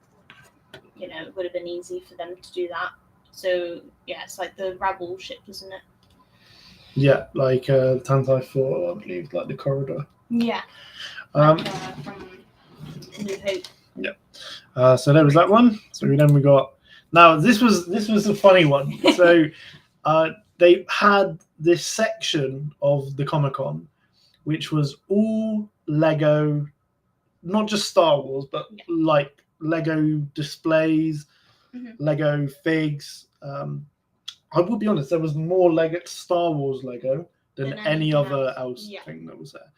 would have been easy for them to do that. So yeah, it's like the Rebel ship, isn't it? Yeah, like Tantai 4, I believe, like the corridor. Yeah. From New Hope. Yeah. So there was that one. So then we got. Now this was a funny one. So they had this section of the Comic-Con, which was all Lego, not just Star Wars, but like Lego displays, Lego figs. I will be honest, there was more Lego Star Wars Lego than any other thing that was there.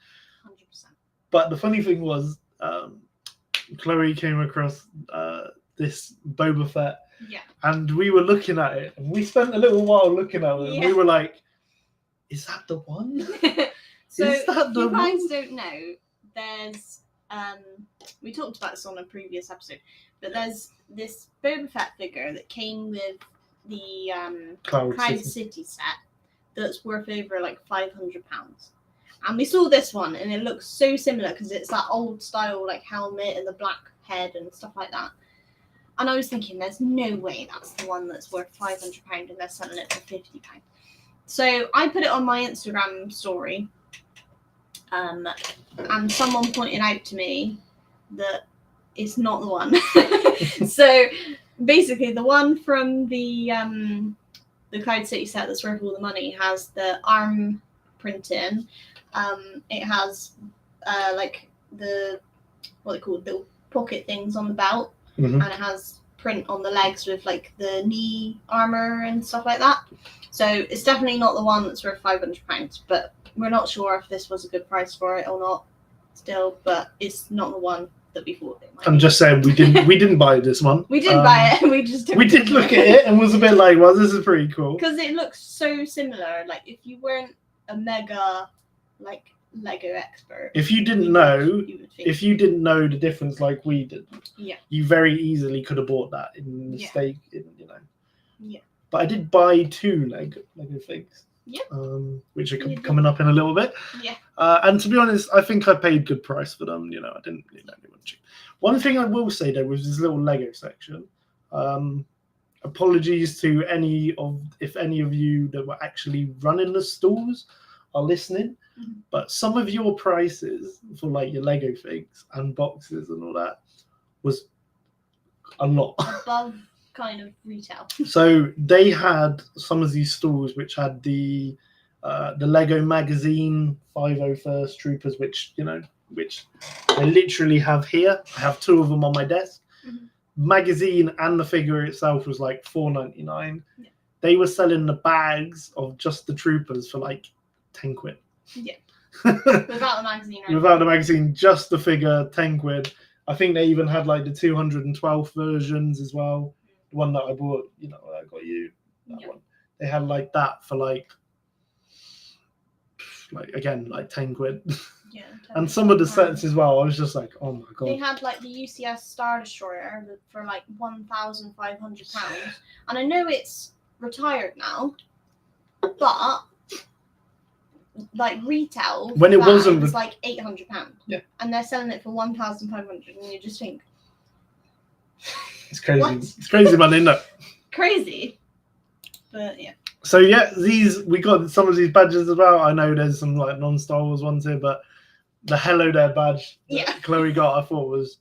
100%. But the funny thing was, Chloe came across this Boba Fett, and we were looking at it, and we spent a little while looking at it, and we were like, "Is that the one?" So if you guys don't know, there's we talked about this on a previous episode, but there's this Boba Fett figure that came with the Cloud City set that's worth over like £500. And we saw this one, and it looks so similar because it's that old style like helmet and the black head and stuff like that. And I was thinking, there's no way that's the one that's worth £500 and they're selling it for £50. So I put it on my Instagram story, and someone pointed out to me that it's not the one. So basically, the one from the Cloud City set that's worth all the money has the arm printing. It has like the what they call little pocket things on the belt, and it has print on the legs with like the knee armor and stuff like that. So it's definitely not the one that's worth £500, but we're not sure if this was a good price for it or not still, but it's not the one that we thought it might I'm be. just saying we didn't buy this one. We did buy it, we just we did look at it and was a bit like, well, this is pretty cool. Because it looks so similar. Like if you weren't a mega like Lego expert, if you didn't know the difference like we did, you very easily could have bought that in mistake, Yeah. But I did buy 2 Lego things. Yeah. Which are coming up in a little bit. Yeah. And to be honest, I think I paid good price for them. I didn't really want cheap. One thing I will say though was this little Lego section. Apologies to if any of you that were actually running the stores are listening, but some of your prices for like your Lego figs and boxes and all that was a lot above kind of retail. So they had some of these stores which had the Lego magazine 501st Troopers, which I literally have here. I have 2 of them on my desk. Magazine and the figure itself was like £4.99. Yeah. They were selling the bags of just the Troopers for like £10. Yeah. Without the magazine, right? Without the magazine, just the figure, £10. I think they even had like the 212 versions as well. The one that I bought, I got you that one. They had like that for like again like £10. Yeah. And some of the sets as well. I was just like, oh my god. They had like the UCS Star Destroyer for like £1,500, and I know it's retired now, but like retail when it wasn't was like £800. Yeah. And they're selling it for £1,500, and you just think. It's crazy. What? It's crazy money, isn't it? Crazy. But yeah. So yeah, we got some of these badges as well. I know there's some like non-Star Wars ones here, but the Hello There badge that Chloe got, I thought was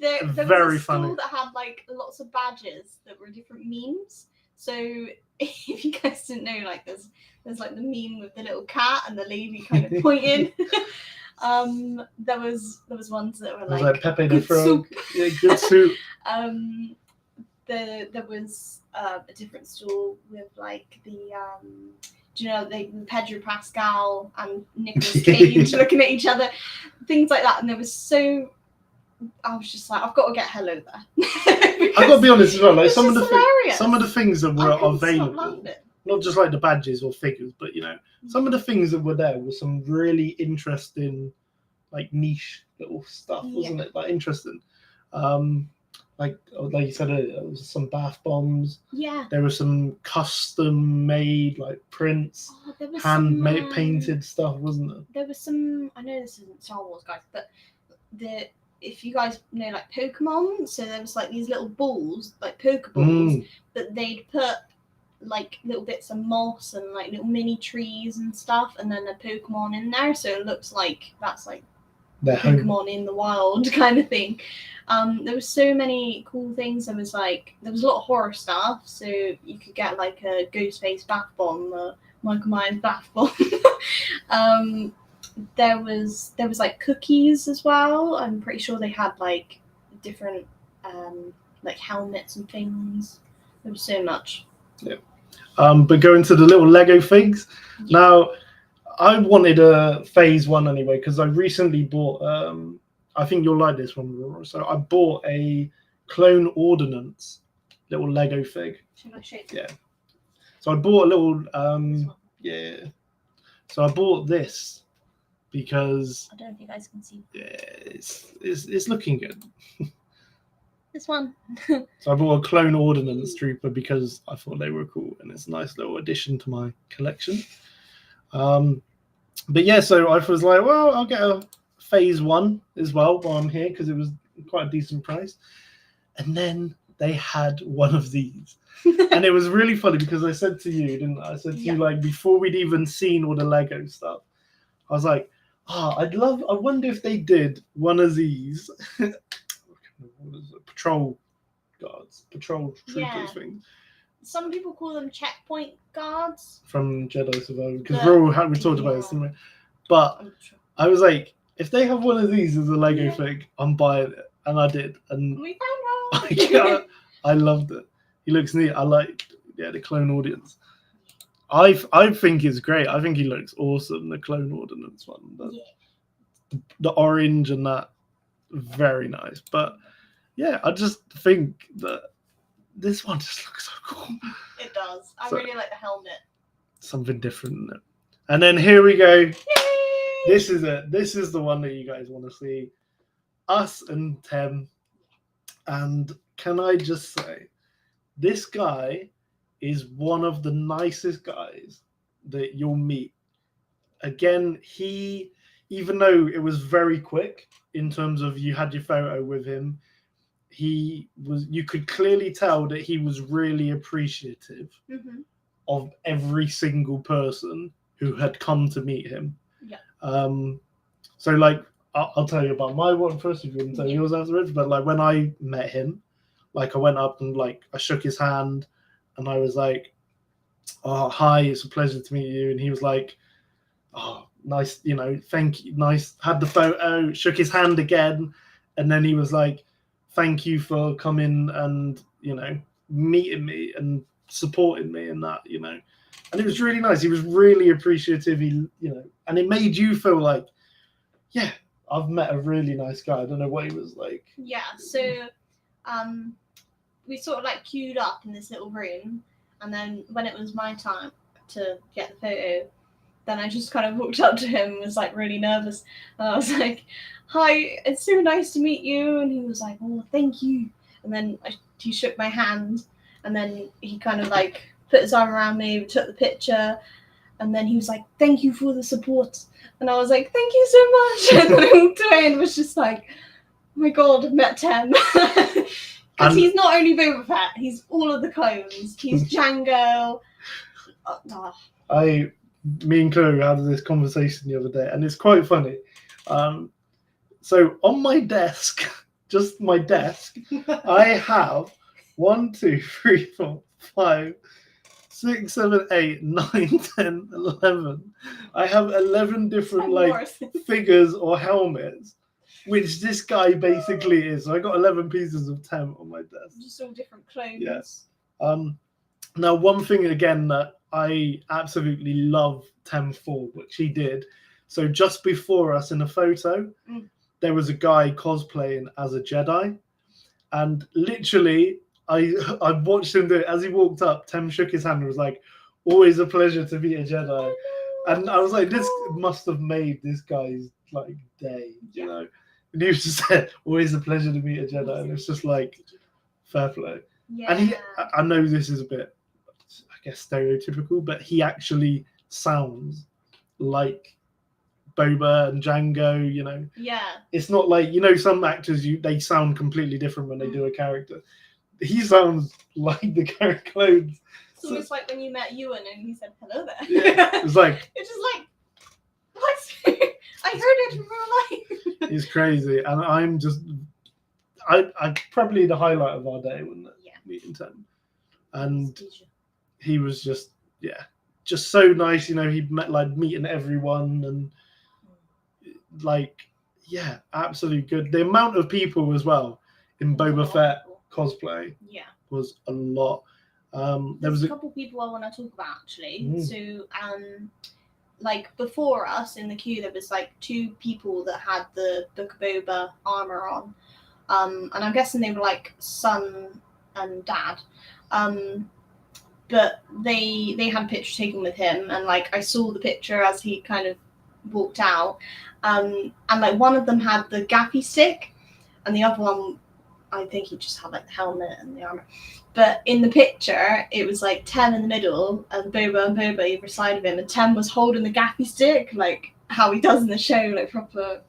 there very was a funny. store that had like lots of badges that were different memes. So if you guys didn't know, like there's like the meme with the little cat and the lady kind of pointing. There was ones that were like Pepe the Frog. Yeah, good soup. There was a different store with like the do you know the Pedro Pascal and Nicolas Cage looking at each other, things like that, and there was so. I was just like, I've got to get Hello There. I've got to be honest as well. Like some of the things that were available, not just like the badges or figures, but you know, some of the things that were there were some really interesting, like niche little stuff, wasn't it? Like interesting. Like you said, there was some bath bombs. Yeah. There were some custom made like prints, handmade painted stuff, wasn't there? There was some. I know this isn't Star Wars, guys, but if you guys know like Pokemon, so there was like these little balls, like Pokeballs, that they'd put like little bits of moss and like little mini trees and stuff, and then a Pokemon in there, so it looks like that's like Pokemon in the wild kind of thing. There was so many cool things. There was a lot of horror stuff, so you could get like a Ghostface bath bomb, a Michael Myers bath bomb. There was like cookies as well. I'm pretty sure they had like different like helmets and things. There was so much. Yeah. But going to the little Lego figs. Yeah. Now, I wanted a phase 1 anyway because I recently bought. I think you'll like this one. So I bought a Clone Ordnance little Lego fig. Should I show you? Yeah. So I bought a little. Yeah. So I bought this. Because I don't know if you guys can see. Yeah, it's looking good. This one. So I bought a Clone Ordnance Trooper because I thought they were cool, and it's a nice little addition to my collection. But yeah, so I was like, well, I'll get a phase 1 as well while I'm here because it was quite a decent price. And then they had one of these, and it was really funny because I said to you, didn't I? I said to you like before we'd even seen all the Lego stuff, I was like. I wonder if they did one of these patrol troopers things. Some people call them checkpoint guards from Jedi Survivor because we talked about this, didn't we? But I was like, if they have one of these as a Lego fig, I'm buying it, and I did, and we found out. I loved it. He looks neat. I like the Clone Audience. I think it's great. I think he looks awesome. The Clone Ordnance one, the orange and that, very nice. But yeah, I just think that this one just looks so cool. It does. I really like the helmet. Something different, isn't it? And then here we go. Yay! This is it. This is the one that you guys want to see. Us and Tem. And can I just say, this guy is one of the nicest guys that you'll meet. Again, even though it was very quick in terms of you had your photo with him, you could clearly tell that he was really appreciative of every single person who had come to meet him. Yeah. So like, I'll tell you about my one first if you wouldn't tell yours afterwards, but like when I met him, like I went up and like I shook his hand, and I was like, "Oh, hi, it's a pleasure to meet you." And he was like, "Oh, nice, thank you, nice." Had the photo, shook his hand again, and then he was like, "Thank you for coming and meeting me and supporting me and that, And it was really nice. He was really appreciative. And it made you feel like, yeah, I've met a really nice guy. I don't know what he was like. Yeah. So, we sort of like queued up in this little room, and then when it was my time to get the photo, then I just kind of walked up to him and was like really nervous, and I was like, "Hi, it's so nice to meet you," and he was like, "Oh, thank you," and then he shook my hand, and then he kind of like put his arm around me, took the picture, and then he was like, "Thank you for the support," and I was like, "Thank you so much," and then I walked away and was just like, "Oh my god, I've met Tem." Because he's not only Boba Fett, he's all of the clones. He's Django. Me and Chloe had this conversation the other day, and it's quite funny. So on my desk, just my desk, I have 1, 2, 3, 4, 5, 6, 7, 8, 9, 10, 11. I have 11 different figures or helmets, which this guy basically is. So I got 11 pieces of Tem on my desk. Just all different clones. Yes. Now, one thing again that I absolutely love Tem for, which he did. So just before us in a photo, there was a guy cosplaying as a Jedi, and literally, I watched him do it. As he walked up, Tem shook his hand and was like, "Always a pleasure to meet a Jedi." And I was like, "This must have made this guy's day, you know." And he was just said, "Always a pleasure to meet a Jedi," and it's just like, fair play. Yeah. And I know this is a bit, I guess, stereotypical, but he actually sounds like Boba and Django, you know. Yeah. It's not like, you know, some actors they sound completely different when they do a character. He sounds like the character clothes. It's almost like when you met Ewan and he said hello there. Yeah, it's like it's just like, what? I heard it in real life. It's crazy, and I'm just I probably the highlight of our day, wasn't it? Yeah. Meeting Tem. And he was just so nice, you know. He met meeting everyone, and absolutely good. The amount of people as well in Boba Fett cosplay was a lot. There was a couple people I want to talk about actually. So before us in the queue, there was 2 people that had the Book of Boba armor on, and I'm guessing they were son and dad. But they had a picture taken with him, and I saw the picture as he kind of walked out, and one of them had the gaffy stick, and the other one, I think he just had the helmet and the armor. But in the picture, it was Tem in the middle and Boba either side of him, and Tem was holding the gaffy stick how he does in the show, proper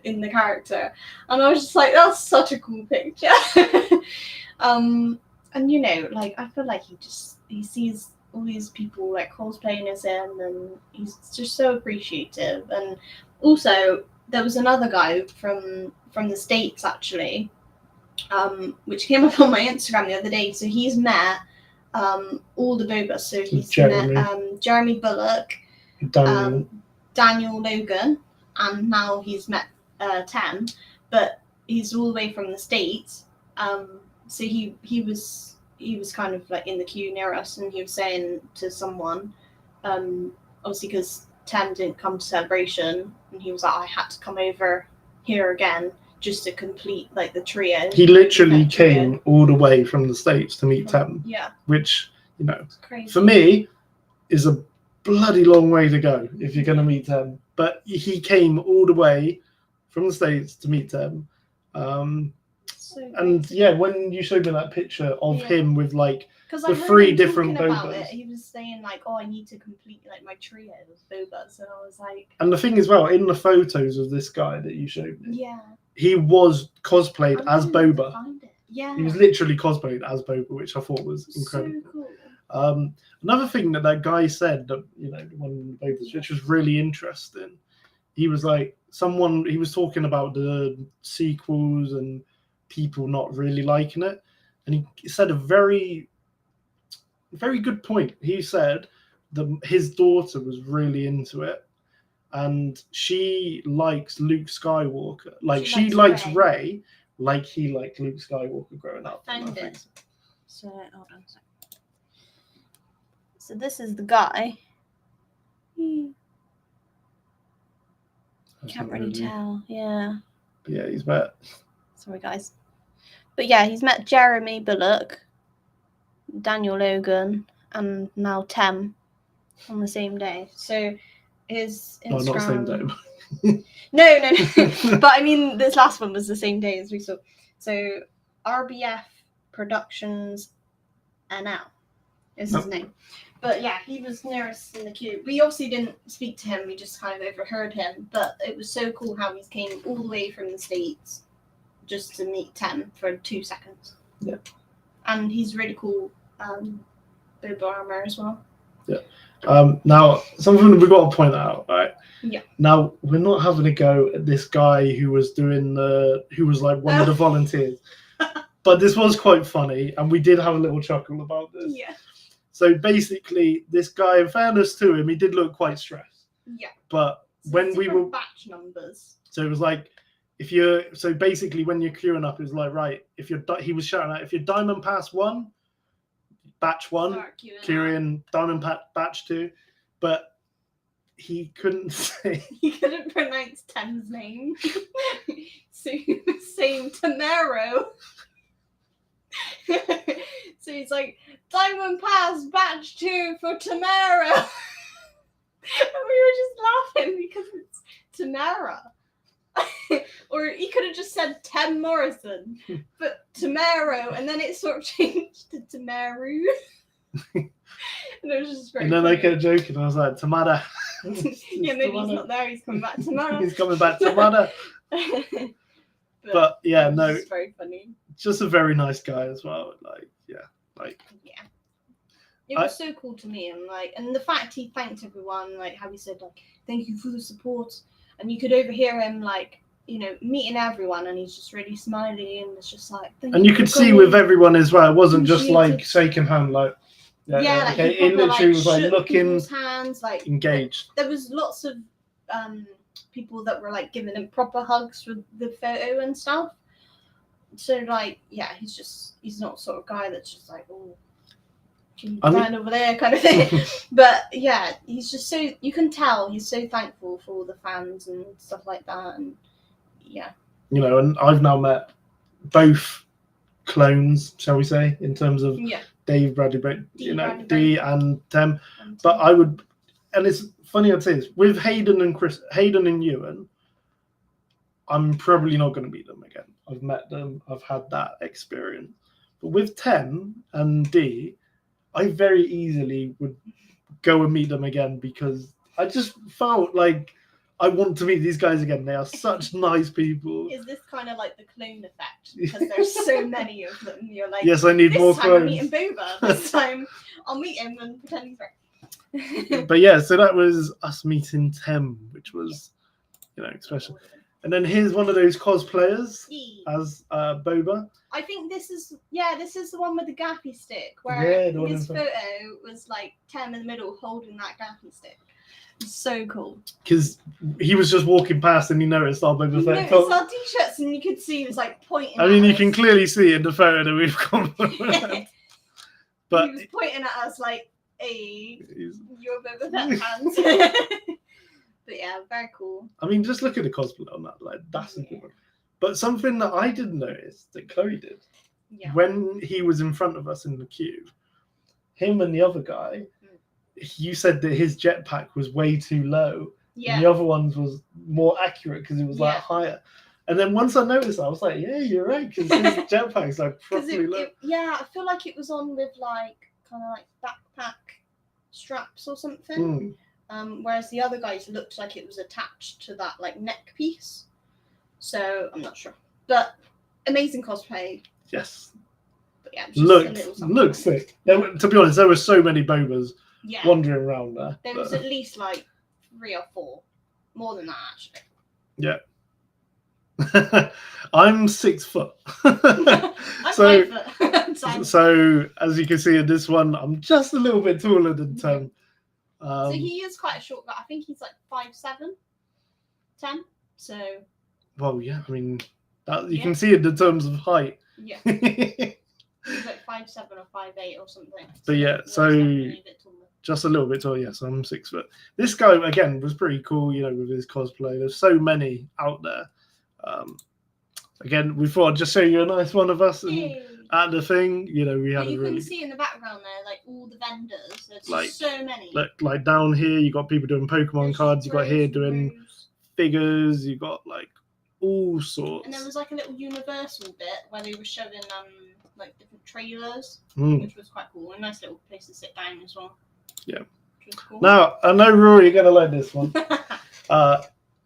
in the character. And I was just that's such a cool picture. And you know, I feel he sees all these people cosplaying as him, and he's just so appreciative. And also, there was another guy from the States actually, which came up on my Instagram the other day. So he's met all the Boba. So he's met Jeremy Bullock, Daniel Logan, and now he's met Tem. But he's all the way from the States. So he was kind of in the queue near us, and he was saying to someone, obviously because Tem didn't come to Celebration, and he was like, I had to come over here again just to complete the trio. He literally came all the way from the States to meet Tem. Yeah. Which, you know, for me is a bloody long way to go if you're going to meet Tem. But he came all the way from the States to meet Tem. And when you showed me that picture of him with the 3 different Bobas, he was saying I need to complete my trio of Bobas, and I was and the thing as well, in the photos of this guy that you showed me, he was cosplayed as Boba. He was literally cosplayed as Boba, which I thought was incredible. So cool. Another thing that guy said, that one of the Bobas, which was really interesting, he was he was talking about the sequels and people not really liking it, and he said a very, very good point. He said that his daughter was really into it, and she likes Luke Skywalker. She likes Rey, like he liked Luke Skywalker growing up. Found it. So hold on a second. So this is the guy. Can't really tell. Yeah. Yeah, he's met. Sorry, guys. But yeah, he's met Jeremy Bullock, Daniel Logan, and now Tem on the same day. So his Instagram... No, not same day. No. But I mean, this last one was the same day as we saw. So RBF Productions NL is his name. But yeah, he was nearest in the queue. We obviously didn't speak to him. We just kind of overheard him. But it was so cool how he came all the way from the States just to meet Tem for 2 seconds. Yeah. And he's really cool Boba armor as well. Now, something we've got to point out, right? Yeah. Now, we're not having a go at this guy who was like one of the volunteers. But this was quite funny, and we did have a little chuckle about this. Yeah. So basically, this guy, in fairness to him, he did look quite stressed. Yeah. But So when we were batch numbers. So it was like, basically when you're queuing up, it was like, right, he was shouting out, if you're Diamond Pass 1, batch 1, Start queuing Diamond batch 2, but he couldn't say. He couldn't pronounce Tem's name. So he was saying Temuera. So he's like, Diamond Pass batch 2 for Temuera. And we were just laughing because it's Temuera. Or he could have just said Tem Morrison, but Temuera, and then it sort of changed to Temuera. And it was just great. And then I kept joking. I was like, Tamada. Yeah, maybe he's not there. He's coming back tomorrow. He's coming back Tamada. But yeah, no, it's very funny. Just a very nice guy as well. It was so cool to me, and the fact he thanked everyone, like how he said, like, thank you for the support, and you could overhear him, like, you know, meeting everyone, and he's just really smiley, and it's just like, and you could see with everyone as well, it wasn't just like shaking hand, like, like it literally was like looking hands, like engaged. There was lots of people that were like giving him proper hugs for the photo and stuff. So like, yeah, he's not sort of guy that's just like, oh, can you stand over there kind of thing. But yeah, he's just so, you can tell he's so thankful for all the fans and stuff like that. And yeah, you know, and I've now met both clones, shall we say, in terms of Dave Bradley, D and Tem. But I would, and it's funny I'd say this, with Hayden and Ewan, I'm probably not going to meet them again. I've met them, I've had that experience. But with Tem and D, I very easily would go and meet them again because I just felt like I want to meet these guys again. They are such nice people. Is this kind of like the clone effect? Because there's so many of them. You're like, yes, I need more clones. I'm meeting Boba. This time I'll meet him and pretend he's right. But yeah, so that was us meeting Tem, which was, you know, special. And then here's one of those cosplayers as Boba. I think this is the one with the gaffy stick, where his photo was like Tem in the middle holding that gaffy stick. It's so cool. Because he was just walking past and he noticed our Boba Fett. It's our t-shirts and you could see he was like pointing. I mean, you can clearly see in the photo that we've come. But he was pointing at us like, "Hey, your Boba Fett hands." But yeah, very cool. I mean, just look at the cosplay on that. Like, that's a good one. But something that I didn't notice that Chloe did, when he was in front of us in the queue, him and the other guy, you said that his jetpack was way too low. Yeah. And the other one's was more accurate because it was like higher. And then once I noticed that, I was like, yeah, you're right, because his jetpack's like properly low. I feel like it was on with like kind of like backpack straps or something. Whereas the other guys looked like it was attached to that like neck piece. So I'm not sure. But amazing cosplay. Yes. But yeah, looks sick. To be honest, there were so many Bobas wandering around there. There was at least like 3 or 4. More than that, actually. Yeah. I'm 6 foot. I'm 5 foot. So as you can see in this one, I'm just a little bit taller than Tem. So he is quite a short guy. I think he's like 5'7", Tem. So. Well, yeah. I mean, you can see it in terms of height. Yeah. He's like 5'7" or 5'8" or something. But yeah, so just a little bit taller. Yes, I'm 6 foot. This guy again was pretty cool. You know, with his cosplay. There's so many out there. Again, we thought I'd just show you a nice one of us and at the thing, you know, we had you can see in the background there, like all the vendors. There's like, so many. Like down here, you got people doing Pokemon cards. You got here doing figures. You got like all sorts. And there was like a little Universal bit where they were showing like different trailers, which was quite cool. A nice little place to sit down as well. Yeah. Which was cool. Now I know Rory, you're gonna like this one.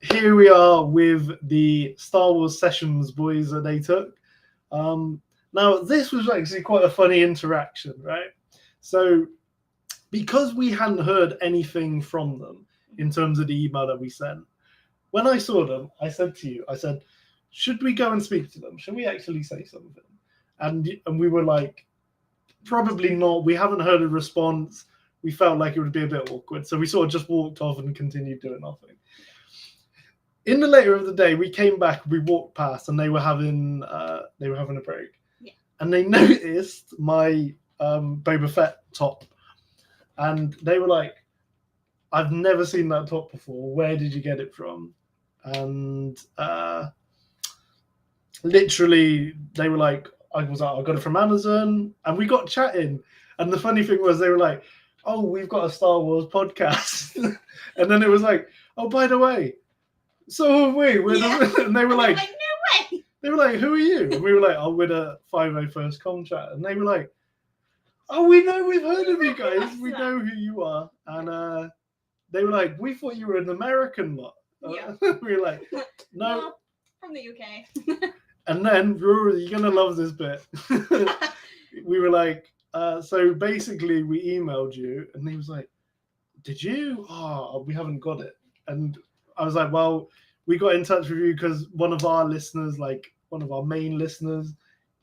Here we are with the Star Wars Sessions boys that they took. Now, this was actually quite a funny interaction, right? So because we hadn't heard anything from them in terms of the email that we sent, when I saw them, I said to you, I said, should we go and speak to them? Should we actually say something? And we were like, probably not. We haven't heard a response. We felt like it would be a bit awkward. So we sort of just walked off and continued doing nothing. In the later of the day, we came back, we walked past, and they were having a break. Yeah. And they noticed my Boba Fett top. And they were like, I've never seen that top before. Where did you get it from? And literally, they were like, I got it from Amazon. And we got chatting. And the funny thing was, they were like, oh, we've got a Star Wars podcast. And then it was like, oh, by the way, so have we. And they were like, no way. They were like, who are you? And we were like, oh, we're the 501st contract. And they were like, oh, we know, we've heard of you guys. We know who you are. And they were like, we thought you were an American lot. Yeah. We were like, no. Well, from the UK. And then, Rory, you're going to love this bit. We were like, so basically we emailed you. And he was like, did you? Oh, we haven't got it. And I was like, well, we got in touch with you because one of our listeners, like one of our main listeners,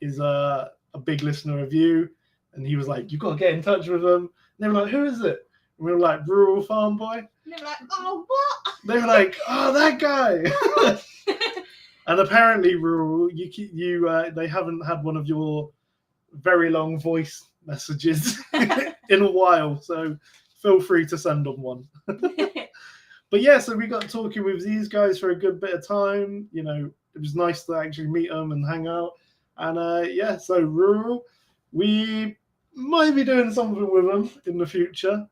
is a big listener of you. And he was like, you got to get in touch with them. And they were like, who is it? And we were like, Rural Farm Boy. And they were like, oh, what? They were like, oh, that guy. And apparently, Rural, they haven't had one of your very long voice messages in a while. So feel free to send them one. But yeah, so we got talking with these guys for a good bit of time. You know, it was nice to actually meet them and hang out. And yeah, so Rural, we might be doing something with them in the future.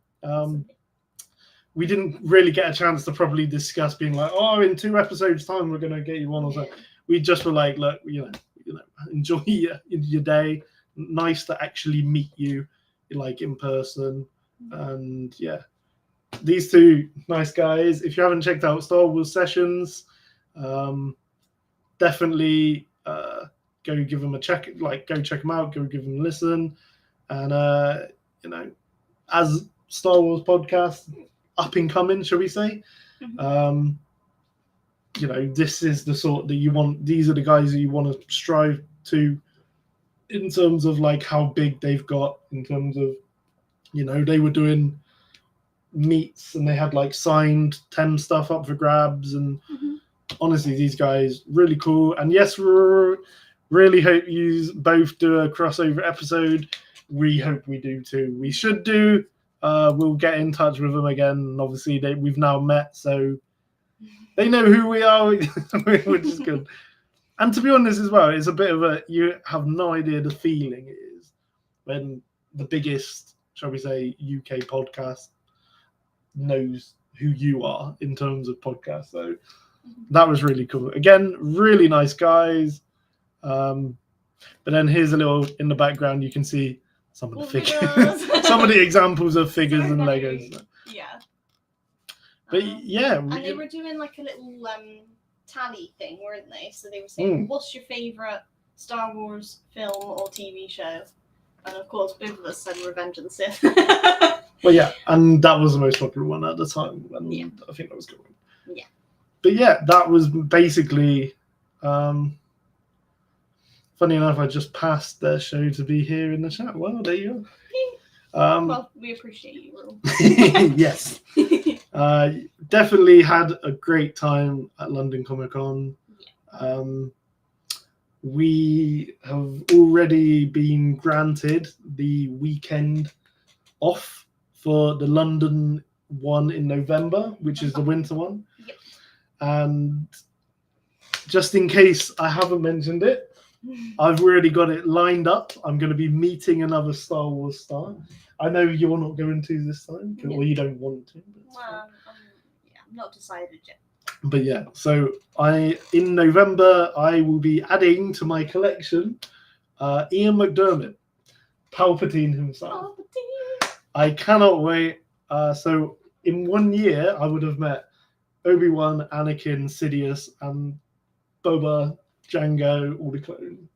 We didn't really get a chance to probably discuss being like, oh, in 2 episodes time we're going to get you on or something. We just were like, look, you know, enjoy your day. Nice to actually meet you, like, in person. And yeah, these 2 nice guys. If you haven't checked out Star Wars Sessions, definitely go give them a check. Like, go check them out. Go give them a listen. And you know, as Star Wars podcast up and coming, shall we say? You know, this is the sort that you want. These are the guys that you want to strive to, in terms of like how big they've got. In terms of, you know, they were doing meets and they had like signed 10 stuff up for grabs, and honestly, these guys really cool. And yes, really hope you both do a crossover episode. We hope we do too. We should do. We'll get in touch with them again. And obviously, we've now met, so they know who we are, which is good. And to be honest as well, it's a bit of you have no idea the feeling it is when the biggest, shall we say, UK podcast knows who you are in terms of podcasts. So that was really cool. Again, really nice guys. But then here's a little, in the background, you can see some of the figures, some of the examples of figures and Legos. Yeah. But yeah. And they were doing like a little tally thing, weren't they? So they were saying, what's your favourite Star Wars film or TV show? And of course, both of us said Revenge of the Sith. Well, yeah, and that was the most popular one at the time. And yeah. I think that was good. Yeah. But yeah, that was basically... funny enough, I just passed their show to be here in the chat. Well, there you go. Well, we appreciate you, Will. Yes. Definitely had a great time at London Comic Con. Yeah. We have already been granted the weekend off for the London one in November, which is the winter one. Yep. And just in case I haven't mentioned it, I've already got it lined up. I'm going to be meeting another Star Wars star. I know you're not going to this time, or you don't want to. Well, I'm not decided yet. But yeah, so in November, I will be adding to my collection Ian McDiarmid, Palpatine himself. Palpatine. I cannot wait. So in 1 year, I would have met Obi-Wan, Anakin, Sidious, and Boba, Django, all the clones.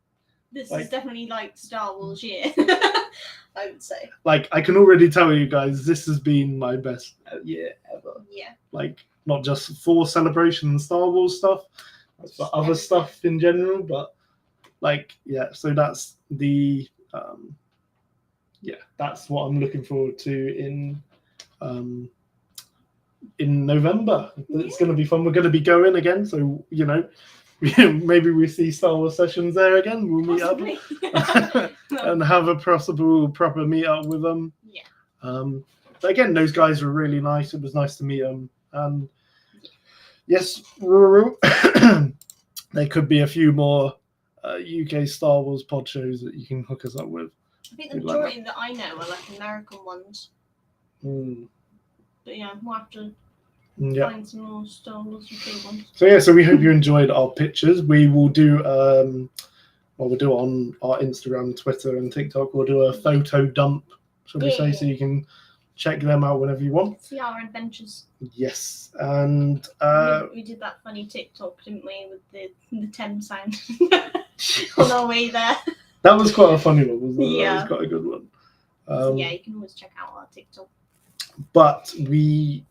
This Like- is definitely like Star Wars year, I would say. Like, I can already tell you guys, this has been my best year ever. Yeah. Like, not just for Celebration and Star Wars stuff, but other stuff in general. But like, yeah, so that's the that's what I'm looking forward to in November. It's going to be fun. We're going to be going again, so maybe we see Star Wars sessions there again. We'll meet Possibly. up and have a proper meet up with them. Yeah. But again, those guys were really nice. It was nice to meet them. And yes, there could be a few more UK Star Wars pod shows that you can hook us up with. I think the majority that I know are like American ones. But yeah, we'll have to find some more Star Wars UK ones. So we hope you enjoyed our pictures. We will do we'll do it on our Instagram, Twitter, and TikTok. We'll do a photo dump, shall we say, so you can check them out whenever you want. See our adventures. Yes, and we did that funny TikTok, didn't we, with the Thames sound on our way there. That was quite a funny one, wasn't it? Yeah. That was quite a good one. So yeah, you can always check out our TikTok. But we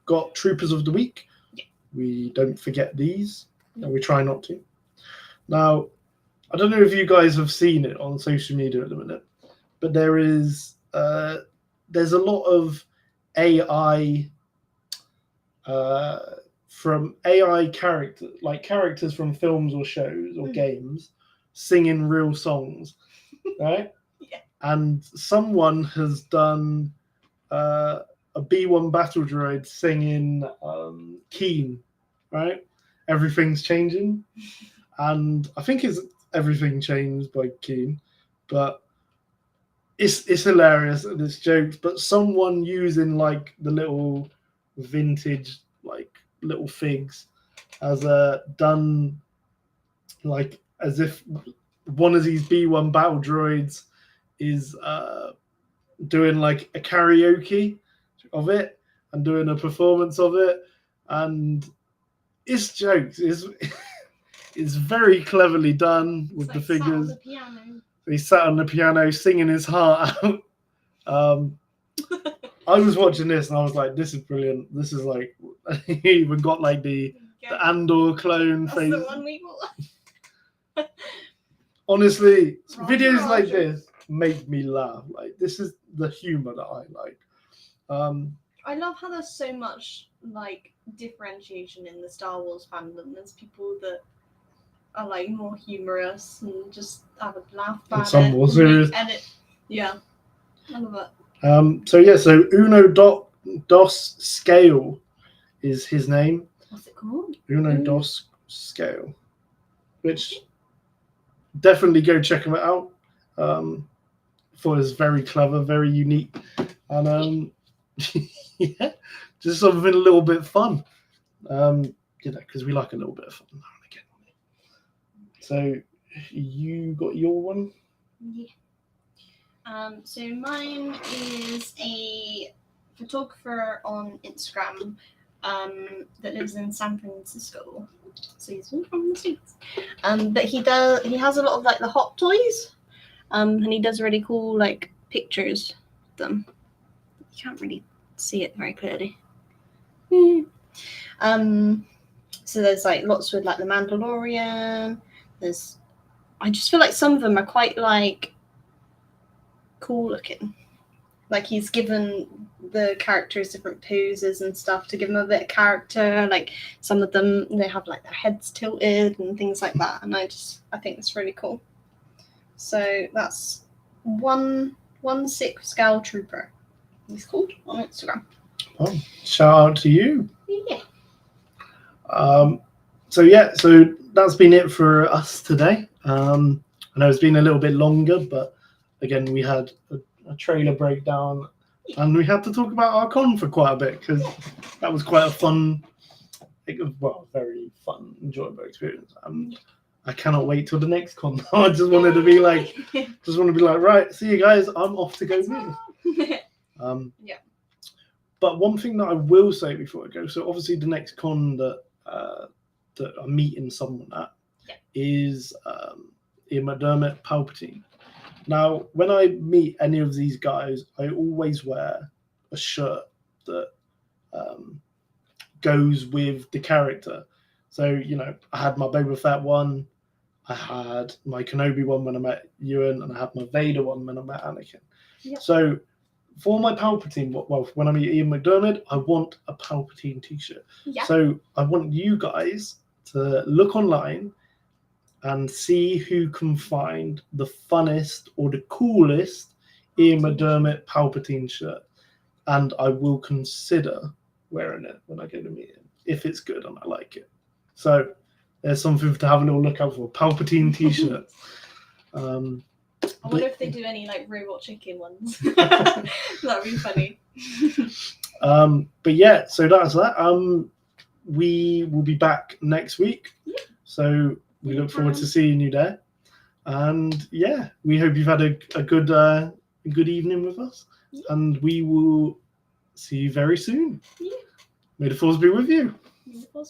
got Troopers of the Week. Yeah. We don't forget these, and we try not to. Now, I don't know if you guys have seen it on social media at the minute, but there's a lot of AI from AI characters, like characters from films or shows or games, singing real songs, right? Yeah. And someone has done a B1 battle droid singing Keen, right? Everything's changing, and I think it's Everything Changed by Keen, but it's hilarious and it's jokes. But someone using like the little vintage like little figs has done like as if one of these B1 battle droids is doing like a karaoke of it and doing a performance of it, and it's jokes. It's very cleverly done with the figures. He sat on the piano singing his heart out. I was watching this and I was like, this is brilliant. This is like, he even got like the Andor clone face. That's the one we got. Honestly, Roger, videos like Roger. this make me laugh. Like, this is the humor that I like. I love how there's so much like differentiation in the Star Wars fandom. There's people that are like more humorous and just have a laugh about some it. more serious. And yeah, I love it. So Uno Dos Scale is his name. What's it called? Uno Dos Scale, which definitely go check him out. For his very clever, very unique, and yeah, just something a little bit fun. Because we like a little bit of fun now and again. So you got your one? Yeah. So mine is a photographer on Instagram that lives in San Francisco. So he's from the States. But he has a lot of like the Hot Toys. And he does really cool like pictures of them. You can't really see it very clearly. So there's like lots with like the Mandalorian. I just feel like some of them are quite like cool looking. Like he's given the characters different poses and stuff to give them a bit of character. Like some of them, they have like their heads tilted and things like that. And I think it's really cool. So that's 1/6 Scowl Trooper. He's called on Instagram. Oh, shout out to you. Yeah. So that's been it for us today. I know it's been a little bit longer, but again, we had a trailer breakdown, and we had to talk about our con for quite a bit because that was quite a fun, very fun, enjoyable experience. I cannot wait till the next con. I just wanted to be like, right, see you guys. I'm off to go meet. Yeah. But one thing that I will say before I go, so obviously the next con that I'm meeting someone at is Ian McDermott, Palpatine. Now, when I meet any of these guys, I always wear a shirt that goes with the character. So, you know, I had my Boba Fett one, I had my Kenobi one when I met Ewan, and I had my Vader one when I met Anakin. Yep. So, for my Palpatine, well, when I meet Ian McDermott, I want a Palpatine t-shirt. Yeah. So, I want you guys to look online and see who can find the funnest or the coolest Ian McDermott Palpatine shirt. And I will consider wearing it when I go to meet him, if it's good and I like it. So there's something to have a little look out for. Palpatine t-shirts. I wonder if they do any like robot chicken ones. That'd be funny. But yeah, so that's that. We will be back next week. Yeah. So we look forward to seeing you there. And yeah, we hope you've had a good evening with us. Yeah. And we will see you very soon. Yeah. May the force be with you.